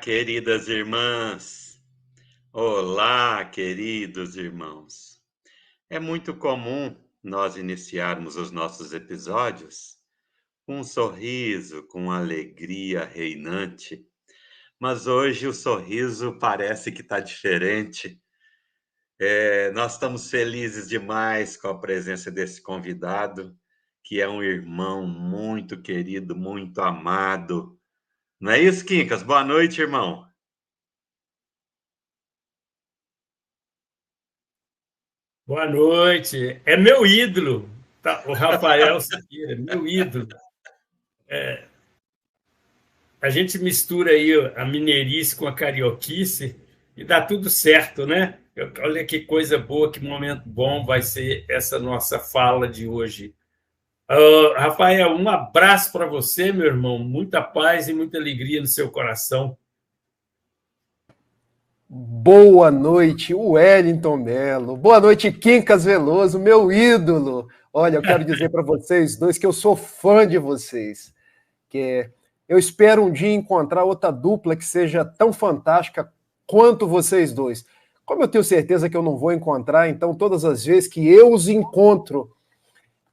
queridas irmãs! Olá, queridos irmãos! É muito comum nós iniciarmos os nossos episódios com um sorriso, com alegria reinante, mas hoje o sorriso parece que está diferente. Nós estamos felizes demais com a presença desse convidado, que é um irmão muito querido, muito amado. Não é isso, Quincas? Boa noite, irmão. Boa noite. É meu ídolo, tá? O Rafael Siqueira, meu ídolo. A gente mistura aí a mineirice com a carioquice e dá tudo certo, né? Olha que coisa boa, que momento bom vai ser essa nossa fala de hoje. Rafael, um abraço para você, meu irmão. Muita paz e muita alegria no seu coração. Boa noite, Wellington Melo. Boa noite, Quincas Veloso, meu ídolo. Olha, eu quero dizer para vocês dois que eu sou fã de vocês. Que eu espero um dia encontrar outra dupla que seja tão fantástica quanto vocês dois. Como eu tenho certeza que eu não vou encontrar, então todas as vezes que eu os encontro,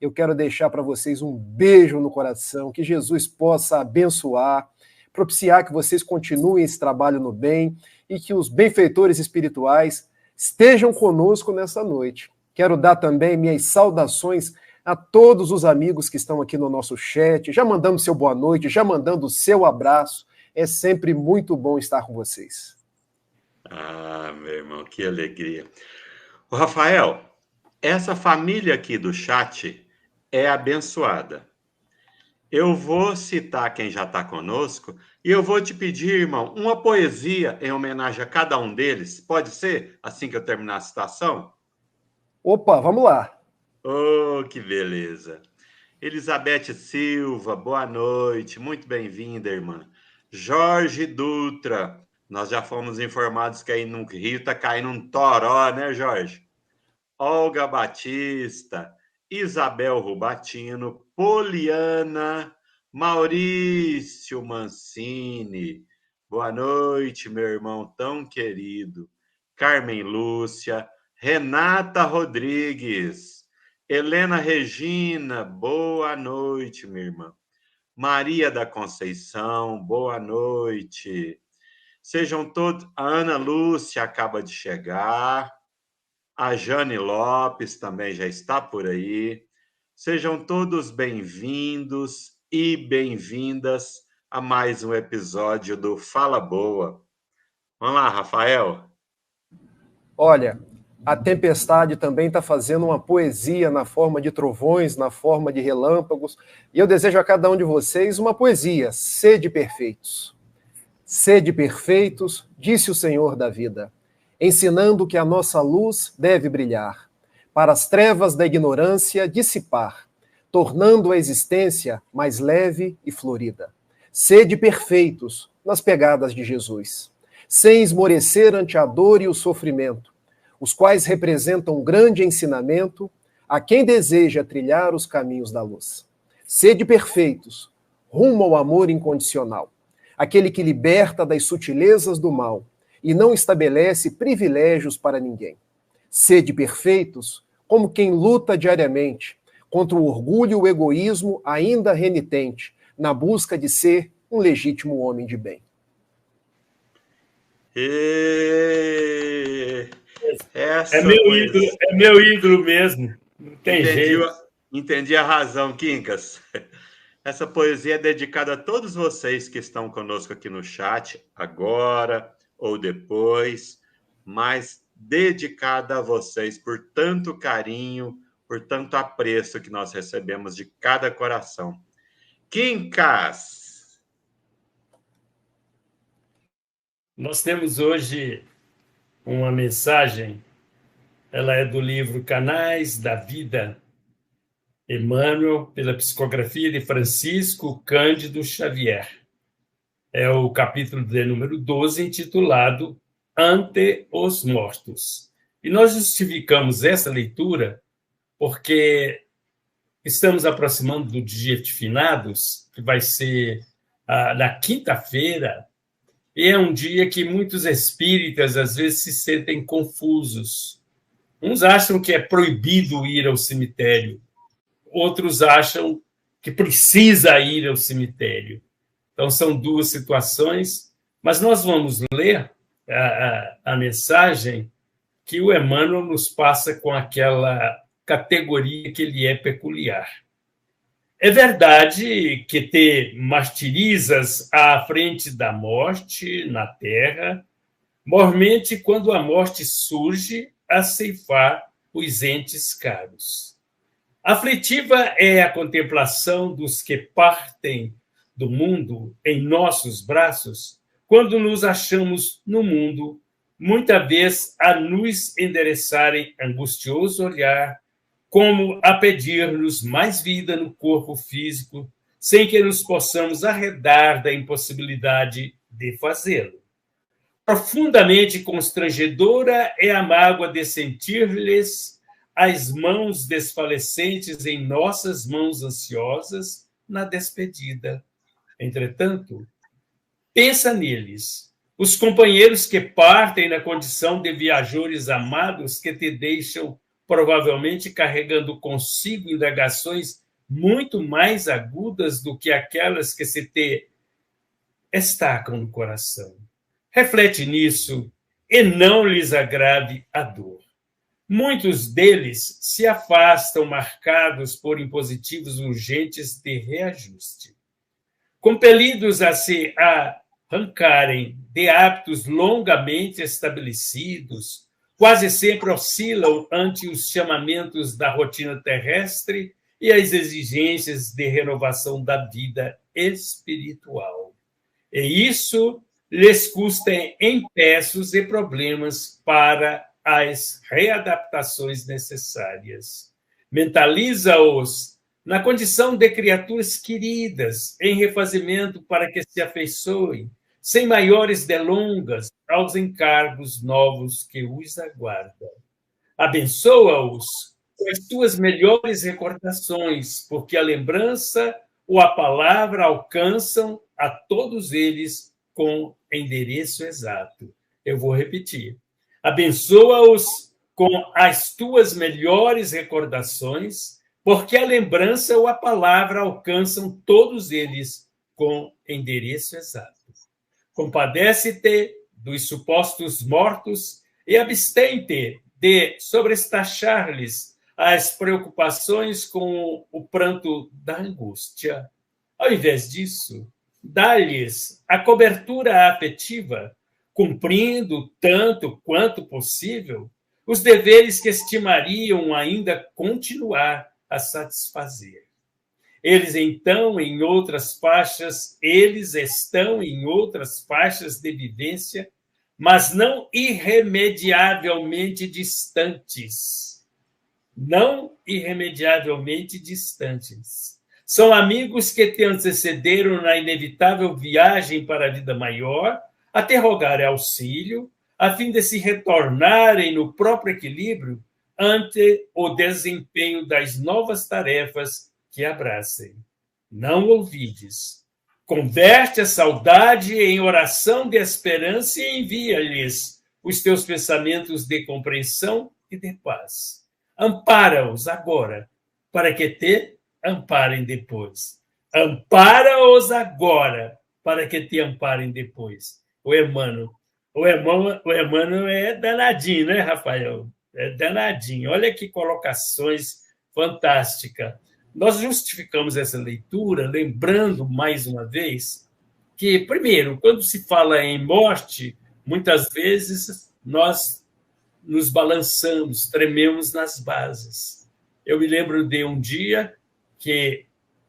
eu quero deixar para vocês um beijo no coração, que Jesus possa abençoar, propiciar que vocês continuem esse trabalho no bem e que os benfeitores espirituais estejam conosco nessa noite. Quero dar também minhas saudações a todos os amigos que estão aqui no nosso chat, já mandando seu boa noite, já mandando o seu abraço. É sempre muito bom estar com vocês. Ah, meu irmão, que alegria. O Rafael, essa família aqui do chat é abençoada. Eu vou citar quem já está conosco e eu vou te pedir, irmão, uma poesia em homenagem a cada um deles. Pode ser? Assim que eu terminar a citação? Opa, vamos lá. Oh, que beleza. Elizabeth Silva, boa noite. Muito bem-vinda, irmã. Jorge Dutra, nós já fomos informados que aí no Rio está caindo um toró, né, Jorge? Olga Batista, Isabel Rubatino, Poliana, Maurício Mancini. Boa noite, meu irmão tão querido. Carmen Lúcia, Renata Rodrigues, Helena Regina, boa noite, minha irmã. Maria da Conceição, boa noite. Sejam todos. A Ana Lúcia acaba de chegar. A Jane Lopes também já está por aí. Sejam todos bem-vindos e bem-vindas a mais um episódio do Fala Boa. Vamos lá, Rafael. Olha, a tempestade também está fazendo uma poesia na forma de trovões, na forma de relâmpagos, e eu desejo a cada um de vocês uma poesia: sede perfeitos. Sede perfeitos, disse o Senhor da vida, ensinando que a nossa luz deve brilhar, para as trevas da ignorância dissipar, tornando a existência mais leve e florida. Sede perfeitos nas pegadas de Jesus, sem esmorecer ante a dor e o sofrimento, os quais representam um grande ensinamento a quem deseja trilhar os caminhos da luz. Sede perfeitos, rumo ao amor incondicional, aquele que liberta das sutilezas do mal e não estabelece privilégios para ninguém. Sede perfeitos como quem luta diariamente contra o orgulho e o egoísmo ainda renitente, na busca de ser um legítimo homem de bem. É meu ídolo mesmo. Não tem jeito. Entendi a razão, Quincas. Essa poesia é dedicada a todos vocês que estão conosco aqui no chat, agora ou depois, mas dedicada a vocês por tanto carinho, por tanto apreço que nós recebemos de cada coração. Quincas! Nós temos hoje uma mensagem, ela é do livro Canais da Vida, Emmanuel, pela psicografia de Francisco Cândido Xavier. É o capítulo de número 12, intitulado Ante os Mortos. E nós justificamos essa leitura porque estamos aproximando do Dia de Finados, que vai ser na quinta-feira, E é um dia que muitos espíritas, às vezes, se sentem confusos. Uns acham que é proibido ir ao cemitério, outros acham que precisa ir ao cemitério. Então, são duas situações, mas nós vamos ler a mensagem que o Emmanuel nos passa com aquela categoria que ele é peculiar. É verdade que te martirizas à frente da morte na terra, mormente quando a morte surge a ceifar os entes caros. Aflitiva é a contemplação dos que partem do mundo em nossos braços, quando nos achamos no mundo, muita vez a nos endereçarem angustioso olhar, como a pedir-nos mais vida no corpo físico, sem que nos possamos arredar da impossibilidade de fazê-lo. Profundamente constrangedora é a mágoa de sentir-lhes as mãos desfalecentes em nossas mãos ansiosas na despedida. Entretanto, pensa neles, os companheiros que partem na condição de viajores amados que te deixam provavelmente carregando consigo indagações muito mais agudas do que aquelas que se te estacam no coração. Reflete nisso e não lhes agrave a dor. Muitos deles se afastam marcados por impositivos urgentes de reajuste. Compelidos a se arrancarem de hábitos longamente estabelecidos, quase sempre oscilam ante os chamamentos da rotina terrestre e as exigências de renovação da vida espiritual. E isso lhes custa empeços e problemas para as readaptações necessárias. Mentaliza-os na condição de criaturas queridas, em refazimento para que se afeiçoem, sem maiores delongas, aos encargos novos que os aguardam. Abençoa-os com as tuas melhores recordações, porque a lembrança ou a palavra alcançam a todos eles com endereço exato. Eu vou repetir. Abençoa-os com as tuas melhores recordações, porque a lembrança ou a palavra alcançam todos eles com endereço exato. Compadece-te dos supostos mortos e abstém-te de sobrestaxar-lhes as preocupações com o pranto da angústia. Ao invés disso, dá-lhes a cobertura afetiva, cumprindo, tanto quanto possível, os deveres que estimariam ainda continuar a satisfazer. Eles estão em outras faixas de vivência, mas não irremediavelmente distantes. Não irremediavelmente distantes. São amigos que te antecederam na inevitável viagem para a vida maior, a te rogar auxílio, a fim de se retornarem no próprio equilíbrio ante o desempenho das novas tarefas que abracem. Não ouvides. Converte a saudade em oração de esperança e envia-lhes os teus pensamentos de compreensão e de paz. Ampara-os agora, para que te amparem depois. Ampara-os agora, para que te amparem depois. O Emmanuel é danadinho, né, Rafael? É danadinho. Olha que colocações fantásticas. Nós justificamos essa leitura lembrando, mais uma vez, que, primeiro, quando se fala em morte, muitas vezes nós nos balançamos, trememos nas bases. Eu me lembro de um dia que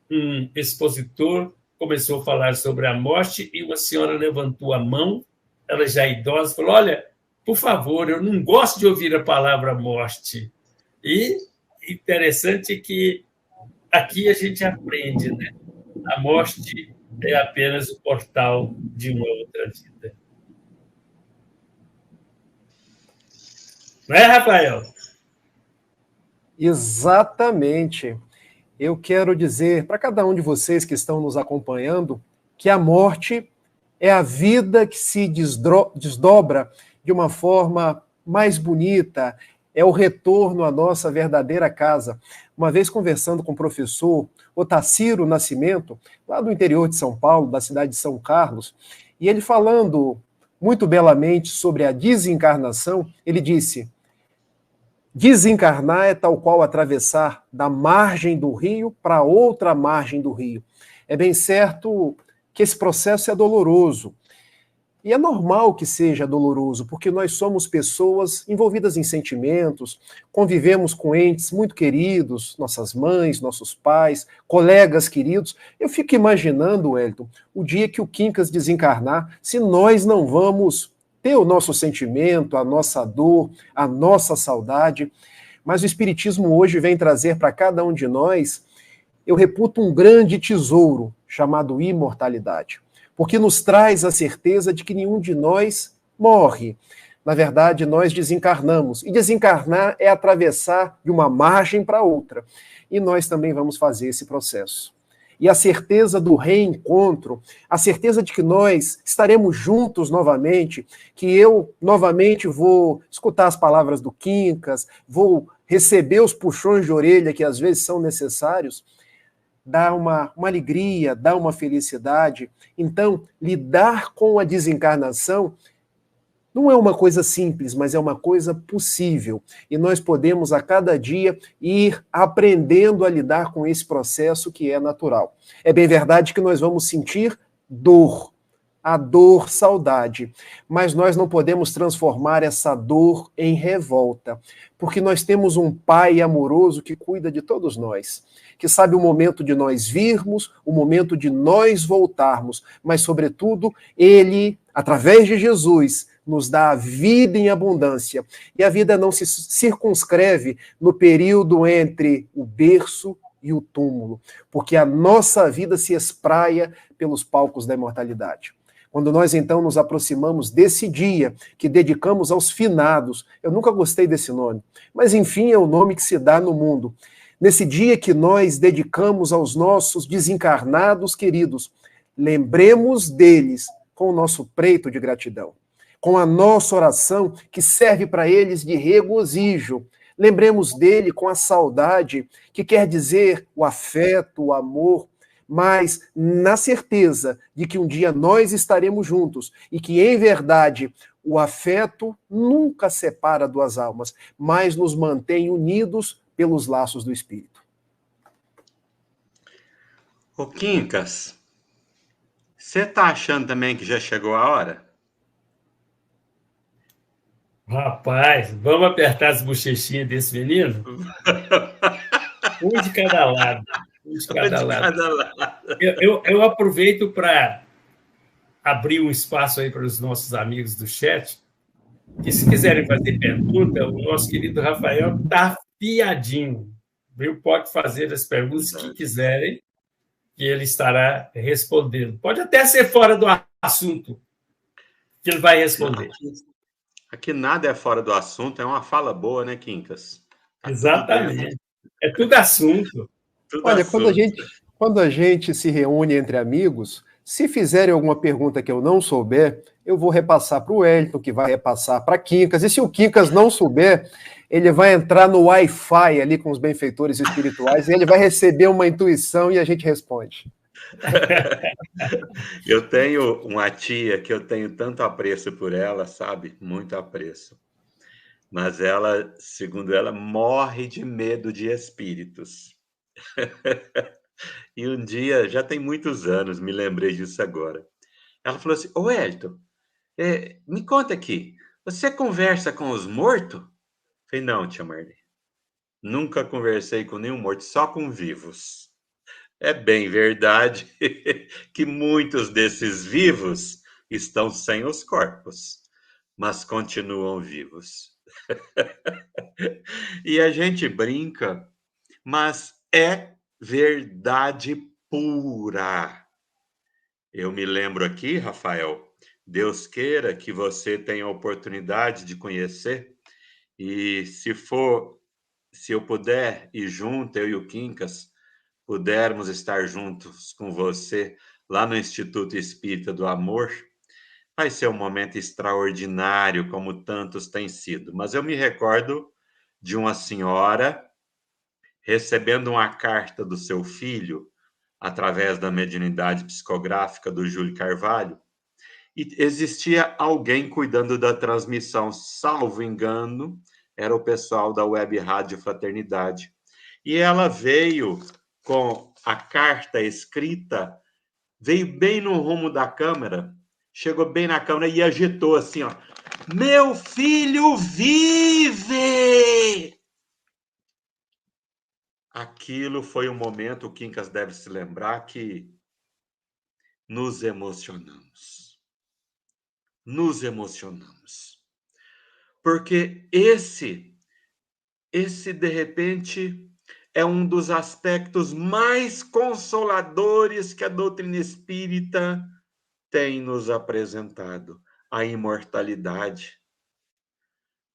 um expositor começou a falar sobre a morte e uma senhora levantou a mão, ela já idosa, falou, olha, por favor, eu não gosto de ouvir a palavra morte. E interessante que aqui a gente aprende, né? A morte é apenas o portal de uma outra vida. Não é, Rafael? Exatamente. Eu quero dizer para cada um de vocês que estão nos acompanhando que a morte é a vida que se desdobra de uma forma mais bonita, é o retorno à nossa verdadeira casa. Uma vez conversando com o professor Otacílio Nascimento, lá do interior de São Paulo, da cidade de São Carlos, e ele falando muito belamente sobre a desencarnação, ele disse: desencarnar é tal qual atravessar da margem do rio para outra margem do rio. É bem certo que esse processo é doloroso. E é normal que seja doloroso, porque nós somos pessoas envolvidas em sentimentos, convivemos com entes muito queridos, nossas mães, nossos pais, colegas queridos. Eu fico imaginando, Wellington, o dia que o Quincas desencarnar, se nós não vamos ter o nosso sentimento, a nossa dor, a nossa saudade. Mas o Espiritismo hoje vem trazer para cada um de nós, eu reputo, um grande tesouro chamado imortalidade, porque nos traz a certeza de que nenhum de nós morre. Na verdade, nós desencarnamos. E desencarnar é atravessar de uma margem para outra. E nós também vamos fazer esse processo. E a certeza do reencontro, a certeza de que nós estaremos juntos novamente, que eu novamente vou escutar as palavras do Quincas, vou receber os puxões de orelha que às vezes são necessários, dá uma alegria, dá uma felicidade. Então, lidar com a desencarnação não é uma coisa simples, mas é uma coisa possível. E nós podemos, a cada dia, ir aprendendo a lidar com esse processo que é natural. É bem verdade que nós vamos sentir dor, a dor, saudade, mas nós não podemos transformar essa dor em revolta, porque nós temos um Pai amoroso que cuida de todos nós, que sabe o momento de nós virmos, o momento de nós voltarmos, mas, sobretudo, Ele, através de Jesus, nos dá a vida em abundância. E a vida não se circunscreve no período entre o berço e o túmulo, porque a nossa vida se espraia pelos palcos da imortalidade. Quando nós, então, nos aproximamos desse dia que dedicamos aos finados, eu nunca gostei desse nome, mas, enfim, é o nome que se dá no mundo. Nesse dia que nós dedicamos aos nossos desencarnados queridos, lembremos deles com o nosso preito de gratidão, com a nossa oração que serve para eles de regozijo. Lembremos dele com a saudade, que quer dizer o afeto, o amor, mas na certeza de que um dia nós estaremos juntos e que, em verdade, o afeto nunca separa duas almas, mas nos mantém unidos pelos laços do Espírito. Ô, Quincas, você está achando também que já chegou a hora? Rapaz, vamos apertar as bochechinhas desse menino? Um de cada lado. Um de cada lado. Eu aproveito para abrir um espaço aí para os nossos amigos do chat, que se quiserem fazer pergunta, o nosso querido Rafael está afiadinho, viu? Pode fazer as perguntas que quiserem, que ele estará respondendo. Pode até ser fora do assunto, que ele vai responder. Aqui nada é fora do assunto, é uma fala boa, né, Quincas? Exatamente. É tudo assunto. Olha, quando a gente se reúne entre amigos, se fizerem alguma pergunta que eu não souber, eu vou repassar para o Wellington, que vai repassar para Quincas. E se o Quincas não souber, ele vai entrar no Wi-Fi ali com os benfeitores espirituais e ele vai receber uma intuição e a gente responde. Eu tenho uma tia que eu tenho tanto apreço por ela, sabe? Muito apreço. Mas ela, segundo ela, morre de medo de espíritos. E um dia, já tem muitos anos, me lembrei disso agora. Ela falou assim: ô Wellington, me conta aqui, você conversa com os mortos? Falei: não, tia Marli, nunca conversei com nenhum morto, só com vivos. É bem verdade que muitos desses vivos estão sem os corpos, mas continuam vivos. E a gente brinca, mas é verdade pura. Eu me lembro aqui, Rafael, Deus queira que você tenha a oportunidade de conhecer, e se eu puder ir junto, eu e o Quincas, pudermos estar juntos com você lá no Instituto Espírita do Amor, vai ser um momento extraordinário, como tantos têm sido. Mas eu me recordo de uma senhora recebendo uma carta do seu filho, através da mediunidade psicográfica do Júlio Carvalho, e existia alguém cuidando da transmissão, salvo engano, era o pessoal da Web Rádio Fraternidade. E ela veio com a carta escrita, veio bem no rumo da câmera, chegou bem na câmera e agitou assim, ó: meu filho vive! Aquilo foi um momento, o Quincas deve se lembrar, que nos emocionamos. Nos emocionamos. Porque esse de repente, é um dos aspectos mais consoladores que a doutrina espírita tem nos apresentado: a imortalidade,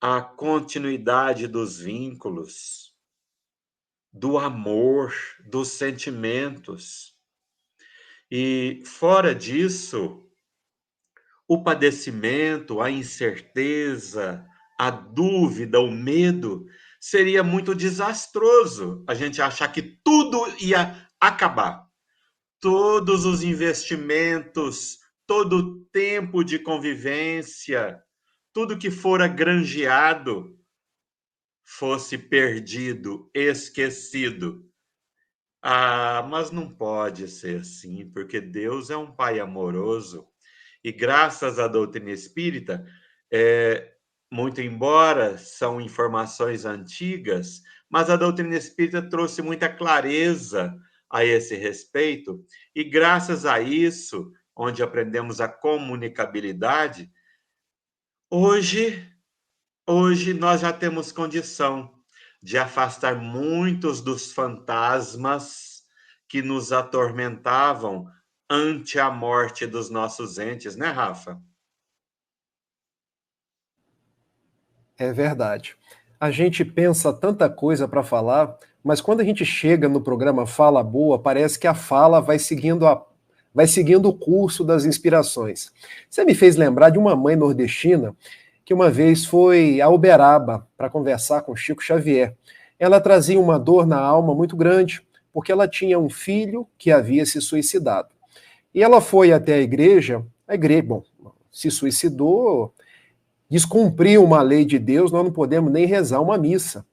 a continuidade dos vínculos, do amor, dos sentimentos. E fora disso, o padecimento, a incerteza, a dúvida, o medo, seria muito desastroso a gente achar que tudo ia acabar. Todos os investimentos, todo o tempo de convivência, tudo que fora granjeado fosse perdido, esquecido. Mas não pode ser assim, porque Deus é um Pai amoroso. E graças à doutrina espírita, muito embora são informações antigas, mas a doutrina espírita trouxe muita clareza a esse respeito, e graças a isso, onde aprendemos a comunicabilidade, hoje nós já temos condição de afastar muitos dos fantasmas que nos atormentavam ante a morte dos nossos entes, né, Rafa? É verdade. A gente pensa tanta coisa para falar, mas quando a gente chega no programa Fala Boa, parece que a fala vai seguindo o curso das inspirações. Você me fez lembrar de uma mãe nordestina que uma vez foi a Uberaba para conversar com Chico Xavier. Ela trazia uma dor na alma muito grande, porque ela tinha um filho que havia se suicidado. E ela foi até a igreja, se suicidou, descumpriu uma lei de Deus, nós não podemos nem rezar uma missa.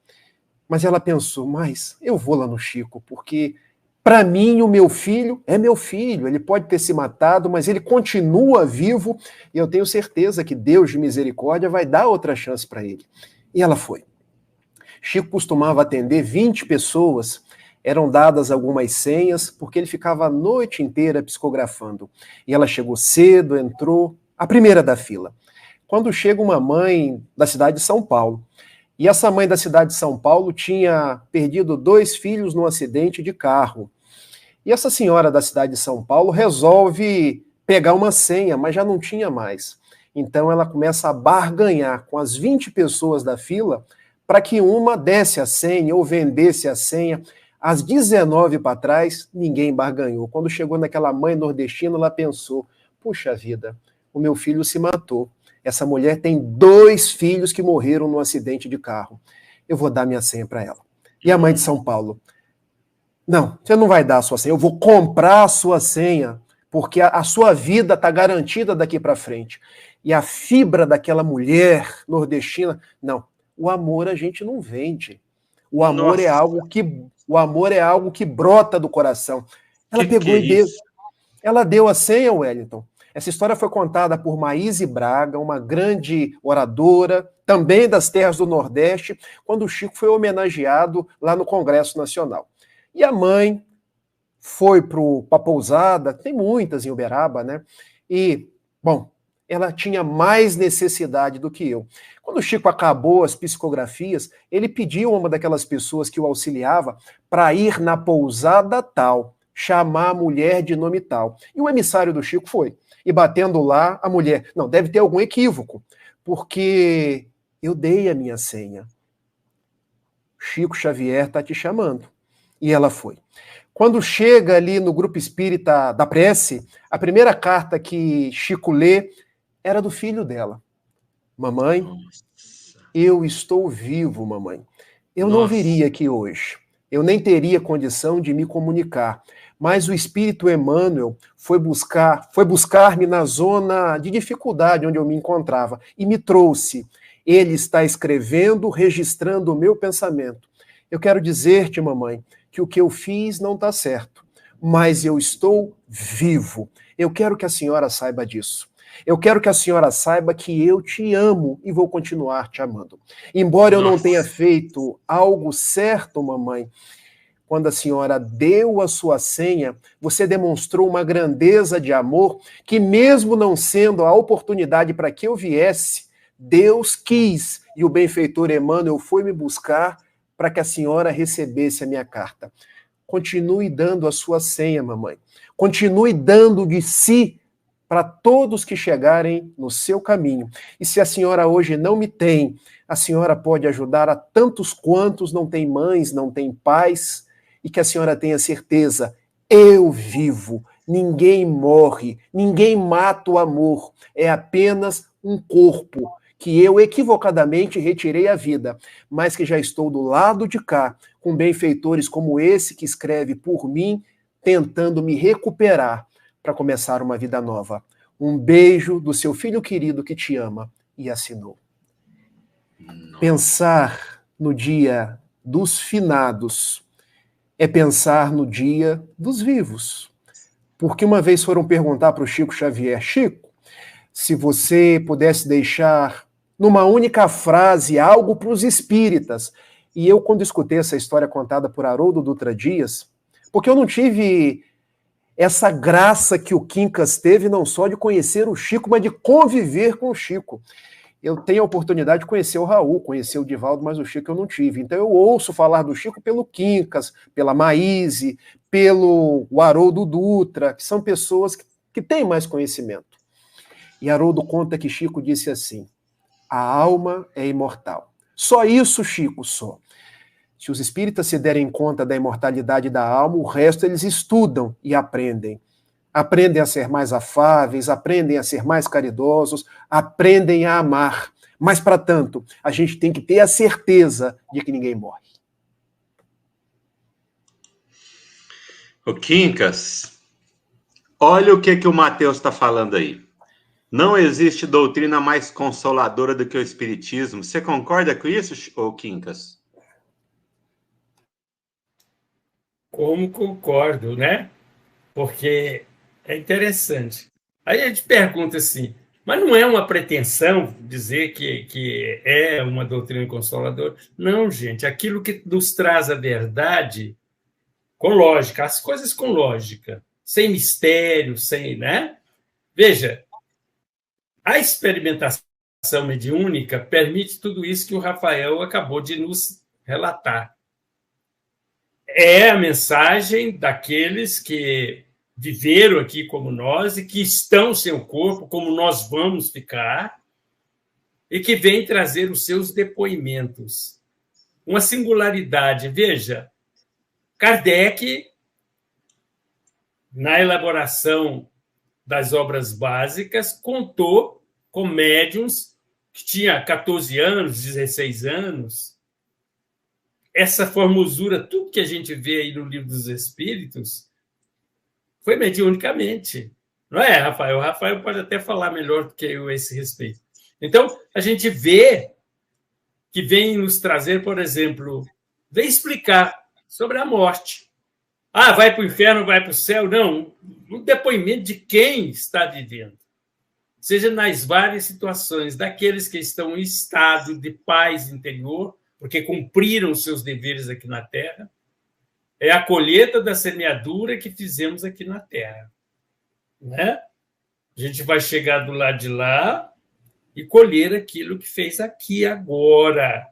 Mas ela pensou, mas eu vou lá no Chico, porque para mim o meu filho é meu filho, ele pode ter se matado, mas ele continua vivo, e eu tenho certeza que Deus de misericórdia vai dar outra chance para ele. E ela foi. Chico costumava atender 20 pessoas, eram dadas algumas senhas, porque ele ficava a noite inteira psicografando. E ela chegou cedo, entrou, a primeira da fila. Quando chega uma mãe da cidade de São Paulo, e essa mãe da cidade de São Paulo tinha perdido 2 filhos num acidente de carro. E essa senhora da cidade de São Paulo resolve pegar uma senha, mas já não tinha mais. Então ela começa a barganhar com as 20 pessoas da fila para que uma desse a senha ou vendesse a senha. As 19 para trás, ninguém barganhou. Quando chegou naquela mãe nordestina, ela pensou, puxa vida, o meu filho se matou. Essa mulher tem 2 filhos que morreram num acidente de carro. Eu vou dar minha senha para ela. E a mãe de São Paulo? Não, você não vai dar a sua senha. Eu vou comprar a sua senha, porque a sua vida está garantida daqui para frente. E a fibra daquela mulher nordestina, não. O amor a gente não vende. O amor é algo que brota do coração. Ela pegou e deu. Ela deu a senha, Wellington. Essa história foi contada por Maíse Braga, uma grande oradora, também das terras do Nordeste, quando o Chico foi homenageado lá no Congresso Nacional. E a mãe foi para a pousada, tem muitas em Uberaba, né? E, bom, ela tinha mais necessidade do que eu. Quando o Chico acabou as psicografias, ele pediu a uma daquelas pessoas que o auxiliava para ir na pousada tal, chamar a mulher de nome tal. E o emissário do Chico foi. E batendo lá, a mulher, não, deve ter algum equívoco, porque eu dei a minha senha. Chico Xavier está te chamando. E ela foi. Quando chega ali no grupo espírita da prece, a primeira carta que Chico lê era do filho dela. Mamãe, Nossa. eu estou vivo, mamãe. Eu não Nossa. viria aqui hoje. Eu nem teria condição de me comunicar. Mas o Espírito Emmanuel foi buscar-me na zona de dificuldade onde eu me encontrava e me trouxe. Ele está escrevendo, registrando o meu pensamento. Eu quero dizer-te, mamãe, que o que eu fiz não está certo, mas eu estou vivo. Eu quero que a senhora saiba disso. Eu quero que a senhora saiba que eu te amo e vou continuar te amando. Embora eu não tenha feito algo certo, mamãe, quando a senhora deu a sua senha, você demonstrou uma grandeza de amor que, mesmo não sendo a oportunidade para que eu viesse, Deus quis e o benfeitor Emmanuel foi me buscar para que a senhora recebesse a minha carta. Continue dando a sua senha, mamãe. Continue dando de si para todos que chegarem no seu caminho. E se a senhora hoje não me tem, a senhora pode ajudar a tantos quantos não têm mães, não têm pais, e que a senhora tenha certeza, eu vivo, ninguém morre, ninguém mata o amor, é apenas um corpo que eu equivocadamente retirei a vida, mas que já estou do lado de cá, com benfeitores como esse que escreve por mim, tentando me recuperar para começar uma vida nova. Um beijo do seu filho querido que te ama, e assinou. Pensar no dia dos finados é pensar no dia dos vivos. Porque uma vez foram perguntar para o Chico Xavier, Chico, se você pudesse deixar numa única frase algo para os espíritas. E eu, quando escutei essa história contada por Haroldo Dutra Dias, porque eu não tive essa graça que o Quincas teve, não só de conhecer o Chico, mas de conviver com o Chico. Eu tenho a oportunidade de conhecer o Raul, conhecer o Divaldo, mas o Chico eu não tive. Então eu ouço falar do Chico pelo Quincas, pela Maíse, pelo Haroldo Dutra, que são pessoas que têm mais conhecimento. E Haroldo conta que Chico disse assim, a alma é imortal. Só isso, Chico, só. Se os espíritas se derem conta da imortalidade da alma, o resto eles estudam e aprendem. Aprendem a ser mais afáveis, aprendem a ser mais caridosos, aprendem a amar. Mas, para tanto, a gente tem que ter a certeza de que ninguém morre. O Quincas, olha o que o Mateus está falando aí. Não existe doutrina mais consoladora do que o Espiritismo. Você concorda com isso, Quincas? Como concordo, né? Porque é interessante. Aí a gente pergunta assim, mas não é uma pretensão dizer que é uma doutrina consoladora? Não, gente. Aquilo que nos traz a verdade com lógica, as coisas com lógica, sem mistério, sem, né? Veja, a experimentação mediúnica permite tudo isso que o Rafael acabou de nos relatar. É a mensagem daqueles que viveram aqui como nós e que estão sem o corpo, como nós vamos ficar, e que vêm trazer os seus depoimentos. Uma singularidade. Veja, Kardec, na elaboração das obras básicas, contou com médiuns que tinha 14 anos, 16 anos. Essa formosura, tudo que a gente vê aí no Livro dos Espíritos, foi mediunicamente. Não é, Rafael? O Rafael pode até falar melhor do que eu a esse respeito. Então, a gente vê que vem nos trazer, por exemplo, vem explicar sobre a morte. Ah, vai para o inferno, vai para o céu? Não. Um depoimento de quem está vivendo. Seja nas várias situações, daqueles que estão em estado de paz interior, porque cumpriram os seus deveres aqui na Terra, é a colheita da semeadura que fizemos aqui na Terra. Né? A gente vai chegar do lado de lá e colher aquilo que fez aqui agora.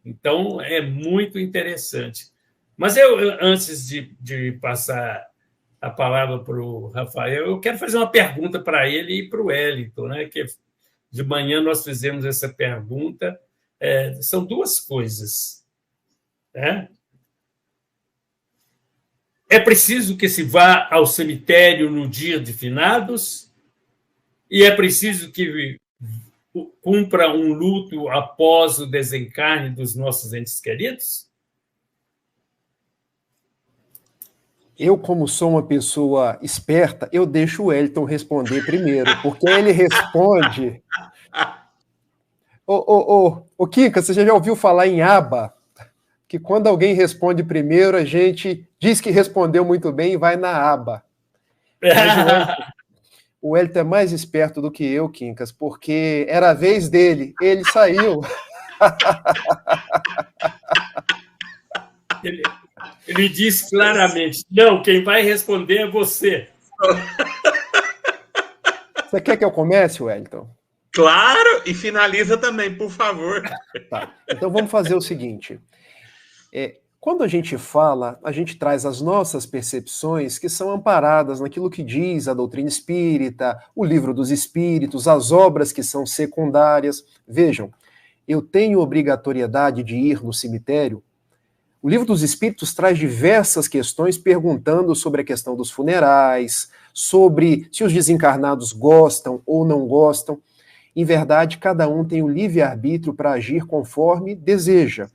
Então, é muito interessante. Mas eu, antes de passar a palavra para o Rafael, eu quero fazer uma pergunta para ele e para o Wellington, né? Que de manhã nós fizemos essa pergunta. São duas coisas. Né? É preciso que se vá ao cemitério no dia de finados? E é preciso que cumpra um luto após o desencarne dos nossos entes queridos? Eu, como sou uma pessoa esperta, eu deixo o Elton responder primeiro, porque ele responde... Ô, Kika, você já ouviu falar em aba? Que quando alguém responde primeiro, a gente diz que respondeu muito bem e vai na aba. Mas o Elton é mais esperto do que eu, Quincas, porque era a vez dele, ele saiu. Ele diz claramente, não, quem vai responder é você. Você quer que eu comece, Wellington? Claro, e finaliza também, por favor. Tá, então vamos fazer o seguinte. Quando a gente fala, a gente traz as nossas percepções que são amparadas naquilo que diz a doutrina espírita, o livro dos espíritos, as obras que são secundárias. Vejam, eu tenho obrigatoriedade de ir no cemitério? O livro dos espíritos traz diversas questões perguntando sobre a questão dos funerais, sobre se os desencarnados gostam ou não gostam. Em verdade, cada um tem o livre-arbítrio para agir conforme deseja.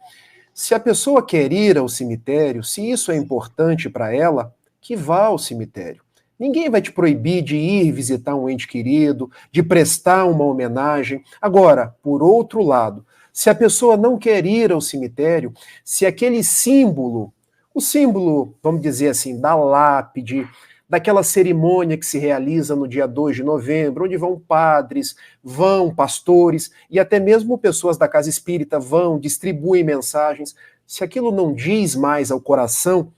Se a pessoa quer ir ao cemitério, se isso é importante para ela, que vá ao cemitério. Ninguém vai te proibir de ir visitar um ente querido, de prestar uma homenagem. Agora, por outro lado, se a pessoa não quer ir ao cemitério, se aquele símbolo, o símbolo, vamos dizer assim, da lápide, daquela cerimônia que se realiza no dia 2 de novembro, onde vão padres, vão pastores e até mesmo pessoas da casa espírita vão, distribuem mensagens. Se aquilo não diz mais ao coração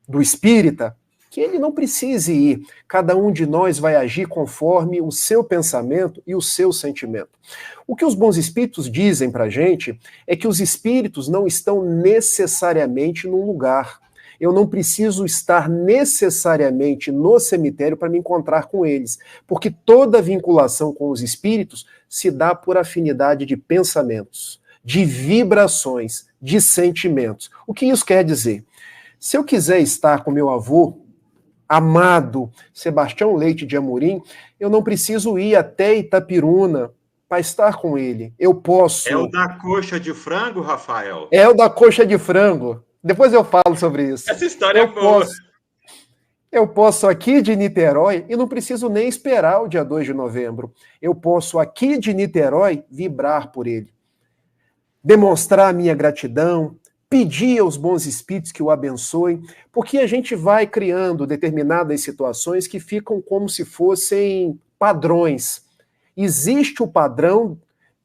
do espírita, que ele não precise ir. Cada um de nós vai agir conforme o seu pensamento e o seu sentimento. O que os bons espíritos dizem pra gente é que os espíritos não estão necessariamente num lugar. Eu não preciso estar necessariamente no cemitério para me encontrar com eles, porque toda vinculação com os espíritos se dá por afinidade de pensamentos, de vibrações, de sentimentos. O que isso quer dizer? Se eu quiser estar com meu avô, amado Sebastião Leite de Amorim, eu não preciso ir até Itapiruna para estar com ele. Eu posso... É o da coxa de frango, Rafael? É o da coxa de frango. Depois eu falo sobre isso. Essa história é boa. Eu posso aqui de Niterói, e não preciso nem esperar o dia 2 de novembro. Eu posso aqui de Niterói vibrar por ele. Demonstrar a minha gratidão, pedir aos bons espíritos que o abençoem, porque a gente vai criando determinadas situações que ficam como se fossem padrões. Existe o padrão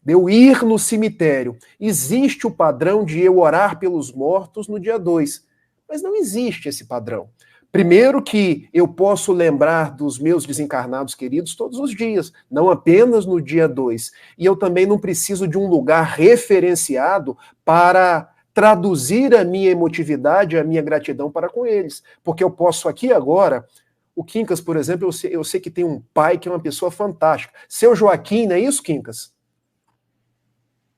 de eu ir no cemitério. Existe o padrão de eu orar pelos mortos no dia 2. Mas não existe esse padrão. Primeiro que eu posso lembrar dos meus desencarnados queridos todos os dias, não apenas no dia 2. E eu também não preciso de um lugar referenciado para traduzir a minha emotividade, a minha gratidão para com eles. Porque eu posso aqui agora... O Quincas, por exemplo, eu sei que tem um pai que é uma pessoa fantástica. Seu Joaquim, não é isso, Quincas?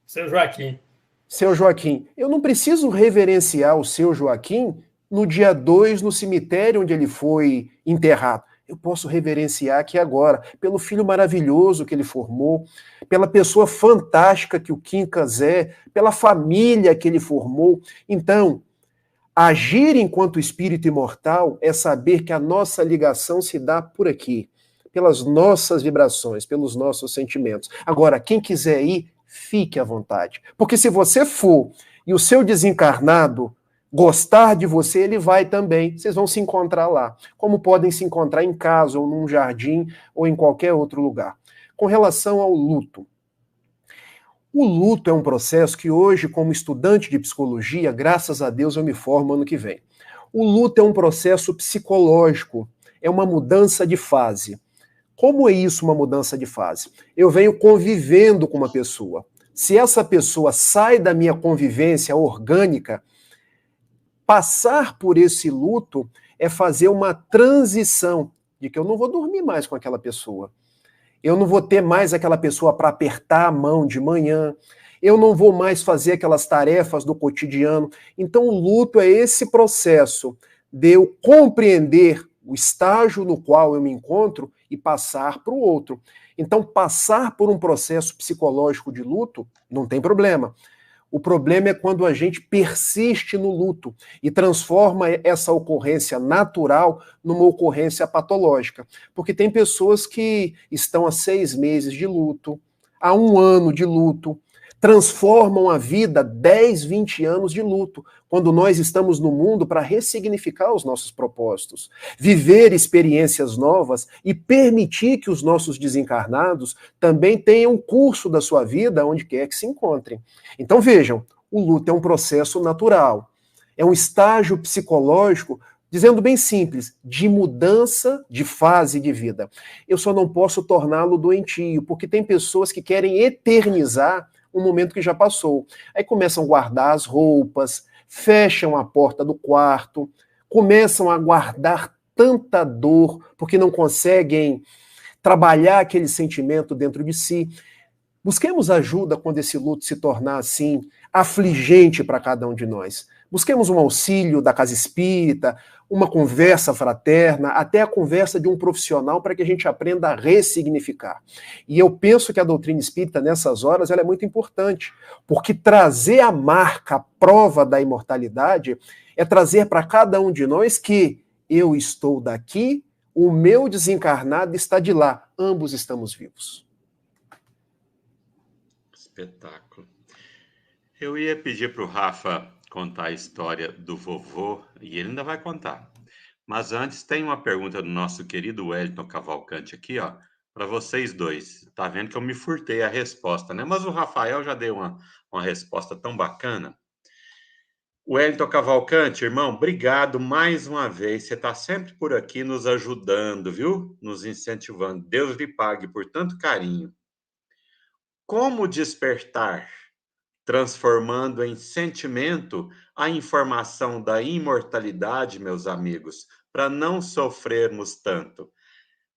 Seu Joaquim. Seu Joaquim. Eu não preciso reverenciar o seu Joaquim no dia 2, no cemitério onde ele foi enterrado. Eu posso reverenciar aqui agora, pelo filho maravilhoso que ele formou, pela pessoa fantástica que o Quincas é, pela família que ele formou. Então, agir enquanto espírito imortal é saber que a nossa ligação se dá por aqui, pelas nossas vibrações, pelos nossos sentimentos. Agora, quem quiser ir, fique à vontade. Porque se você for e o seu desencarnado gostar de você, ele vai também. Vocês vão se encontrar lá. Como podem se encontrar em casa, ou num jardim, ou em qualquer outro lugar. Com relação ao luto. O luto é um processo que hoje, como estudante de psicologia, graças a Deus eu me formo ano que vem. O luto é um processo psicológico, é uma mudança de fase. Como é isso, uma mudança de fase? Eu venho convivendo com uma pessoa. Se essa pessoa sai da minha convivência orgânica, passar por esse luto é fazer uma transição de que eu não vou dormir mais com aquela pessoa. Eu não vou ter mais aquela pessoa para apertar a mão de manhã. Eu não vou mais fazer aquelas tarefas do cotidiano. Então, o luto é esse processo de eu compreender o estágio no qual eu me encontro e passar para o outro. Então, passar por um processo psicológico de luto não tem problema. O problema é quando a gente persiste no luto e transforma essa ocorrência natural numa ocorrência patológica. Porque tem pessoas que estão há 6 meses de luto, há 1 ano de luto, transformam a vida 10, 20 anos de luto, quando nós estamos no mundo para ressignificar os nossos propósitos, viver experiências novas e permitir que os nossos desencarnados também tenham um curso da sua vida onde quer que se encontrem. Então vejam, o luto é um processo natural, é um estágio psicológico, dizendo bem simples, de mudança de fase de vida. Eu só não posso torná-lo doentio, porque tem pessoas que querem eternizar um momento que já passou. Aí começam a guardar as roupas, fecham a porta do quarto, começam a guardar tanta dor, porque não conseguem trabalhar aquele sentimento dentro de si. Busquemos ajuda quando esse luto se tornar assim, afligente para cada um de nós. Busquemos um auxílio da casa espírita, uma conversa fraterna, até a conversa de um profissional para que a gente aprenda a ressignificar. E eu penso que a doutrina espírita, nessas horas, ela é muito importante, porque trazer a marca, a prova da imortalidade, é trazer para cada um de nós que eu estou daqui, o meu desencarnado está de lá, ambos estamos vivos. Espetáculo. Eu ia pedir para o Rafa contar a história do vovô, e ele ainda vai contar. Mas antes, tem uma pergunta do nosso querido Wellington Cavalcante aqui, ó, para vocês dois. Tá vendo que eu me furtei a resposta, né? Mas o Rafael já deu uma resposta tão bacana. Wellington Cavalcante, irmão, obrigado mais uma vez. Você está sempre por aqui nos ajudando, viu? Nos incentivando. Deus lhe pague por tanto carinho. Como despertar, transformando em sentimento a informação da imortalidade, meus amigos, para não sofrermos tanto?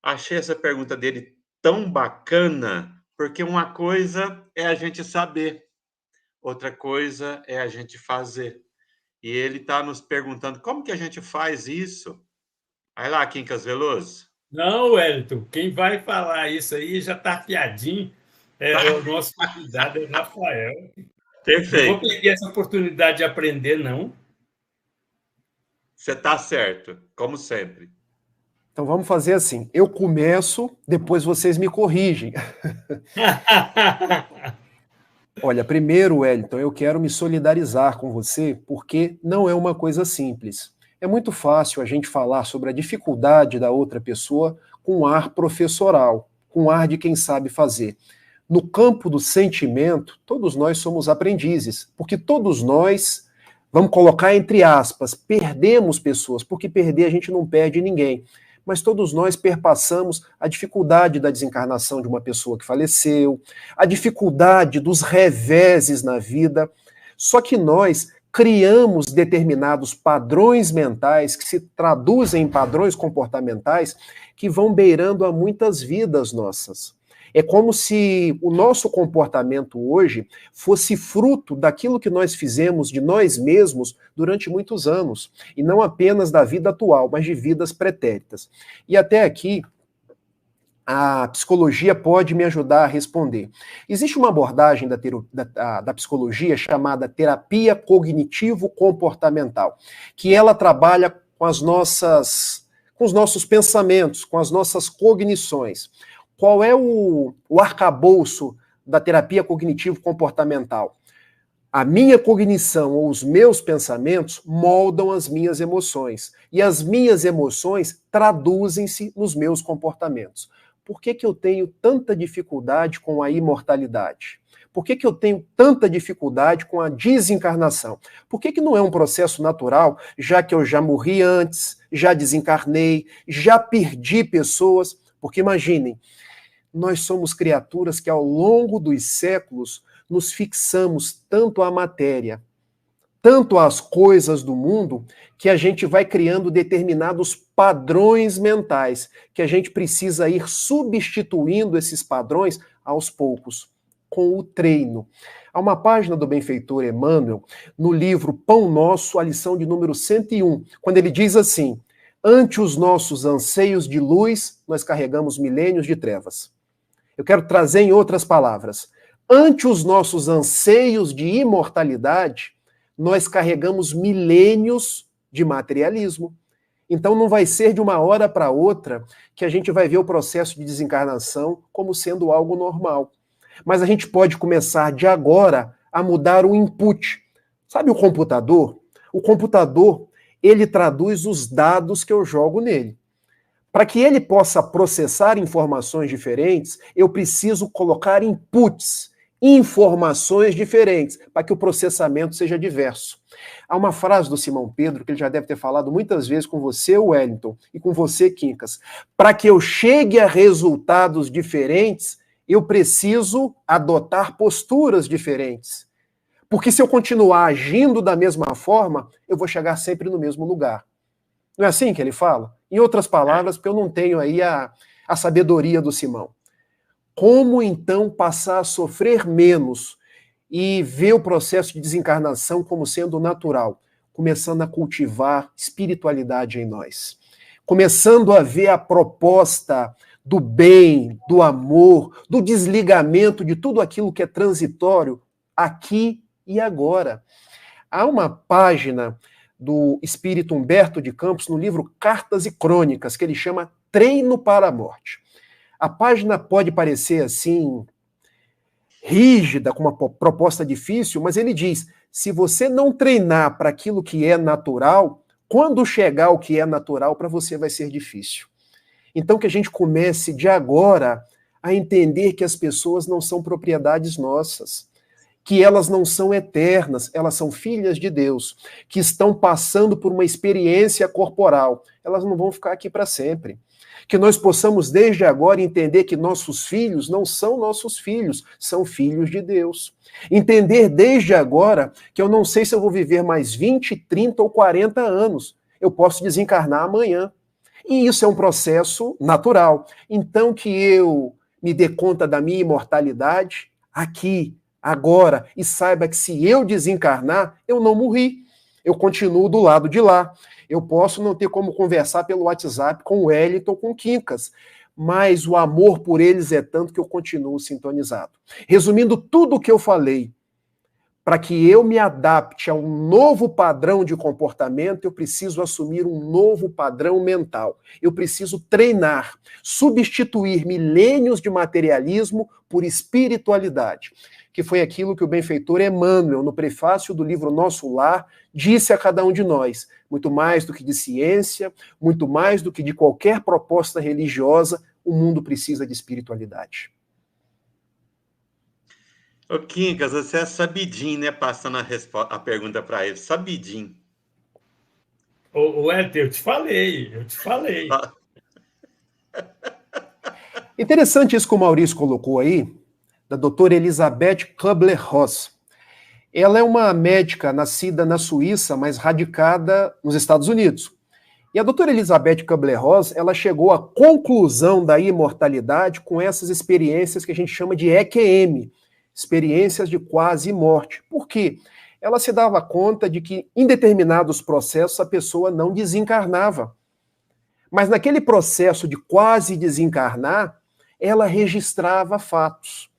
Achei essa pergunta dele tão bacana, porque uma coisa é a gente saber, outra coisa é a gente fazer. E ele está nos perguntando como que a gente faz isso. Vai lá, Quincas Veloso. Não, Wellington, quem vai falar isso aí já está afiadinho. O nosso convidado é o Rafael. Perfeito. Não vou perder essa oportunidade de aprender, não. Você está certo, como sempre. Então vamos fazer assim, eu começo, depois vocês me corrigem. Olha, primeiro, Wellington, eu quero me solidarizar com você, porque não é uma coisa simples. É muito fácil a gente falar sobre a dificuldade da outra pessoa com ar professoral, com ar de quem sabe fazer. No campo do sentimento, todos nós somos aprendizes, porque todos nós, vamos colocar entre aspas, perdemos pessoas, porque perder a gente não perde ninguém. Mas todos nós perpassamos a dificuldade da desencarnação de uma pessoa que faleceu, a dificuldade dos reveses na vida. Só que nós criamos determinados padrões mentais que se traduzem em padrões comportamentais que vão beirando a muitas vidas nossas. É como se o nosso comportamento hoje fosse fruto daquilo que nós fizemos de nós mesmos durante muitos anos, e não apenas da vida atual, mas de vidas pretéritas. E até aqui, a psicologia pode me ajudar a responder. Existe uma abordagem da psicologia chamada terapia cognitivo-comportamental, que ela trabalha com os nossos pensamentos, com as nossas cognições. Qual é o arcabouço da terapia cognitivo-comportamental? A minha cognição ou os meus pensamentos moldam as minhas emoções. E as minhas emoções traduzem-se nos meus comportamentos. Por que eu tenho tanta dificuldade com a imortalidade? Por que eu tenho tanta dificuldade com a desencarnação? Por que não é um processo natural, já que eu já morri antes, já desencarnei, já perdi pessoas? Porque imaginem, nós somos criaturas que ao longo dos séculos nos fixamos tanto à matéria, tanto às coisas do mundo, que a gente vai criando determinados padrões mentais, que a gente precisa ir substituindo esses padrões aos poucos, com o treino. Há uma página do benfeitor Emmanuel, no livro Pão Nosso, a lição de número 101, quando ele diz assim: Ante os nossos anseios de luz, nós carregamos milênios de trevas. Eu quero trazer em outras palavras. Ante os nossos anseios de imortalidade, nós carregamos milênios de materialismo. Então não vai ser de uma hora para outra que a gente vai ver o processo de desencarnação como sendo algo normal. Mas a gente pode começar de agora a mudar o input. Sabe o computador? O computador, ele traduz os dados que eu jogo nele. Para que ele possa processar informações diferentes, eu preciso colocar inputs, informações diferentes, para que o processamento seja diverso. Há uma frase do Simão Pedro, que ele já deve ter falado muitas vezes com você, Wellington, e com você, Quincas. Para que eu chegue a resultados diferentes, eu preciso adotar posturas diferentes. Porque se eu continuar agindo da mesma forma, eu vou chegar sempre no mesmo lugar. Não é assim que ele fala? Em outras palavras, porque eu não tenho aí a sabedoria do Simão. Como então passar a sofrer menos e ver o processo de desencarnação como sendo natural? Começando a cultivar espiritualidade em nós. Começando a ver a proposta do bem, do amor, do desligamento de tudo aquilo que é transitório aqui e agora. Há uma página do espírito Humberto de Campos no livro Cartas e Crônicas, que ele chama Treino para a Morte. A página pode parecer assim rígida, com uma proposta difícil, mas ele diz: se você não treinar para aquilo que é natural, quando chegar o que é natural, para você vai ser difícil. Então que a gente comece de agora a entender que as pessoas não são propriedades nossas, que elas não são eternas, elas são filhas de Deus, que estão passando por uma experiência corporal. Elas não vão ficar aqui para sempre. Que nós possamos, desde agora, entender que nossos filhos não são nossos filhos, são filhos de Deus. Entender desde agora que eu não sei se eu vou viver mais 20, 30 ou 40 anos. Eu posso desencarnar amanhã. E isso é um processo natural. Então que eu me dê conta da minha imortalidade aqui, agora, e saiba que se eu desencarnar, eu não morri. Eu continuo do lado de lá. Eu posso não ter como conversar pelo WhatsApp com o Wellington, com o Quincas, mas o amor por eles é tanto que eu continuo sintonizado. Resumindo tudo o que eu falei, para que eu me adapte a um novo padrão de comportamento, eu preciso assumir um novo padrão mental. Eu preciso treinar, substituir milênios de materialismo por espiritualidade, que foi aquilo que o benfeitor Emmanuel, no prefácio do livro Nosso Lar, disse a cada um de nós. Muito mais do que de ciência, muito mais do que de qualquer proposta religiosa, o mundo precisa de espiritualidade. Ô, Quincas, você é sabidinho, né? Passando a pergunta para ele. Sabidinho. Ô, Hélio, eu te falei. Interessante isso que o Maurício colocou aí, da doutora Elisabeth Kubler-Ross. Ela é uma médica nascida na Suíça, mas radicada nos Estados Unidos. E a doutora Elisabeth Kubler-Ross, ela chegou à conclusão da imortalidade com essas experiências que a gente chama de EQM, experiências de quase morte. Por quê? Ela se dava conta de que em determinados processos a pessoa não desencarnava. Mas naquele processo de quase desencarnar, ela registrava fatos.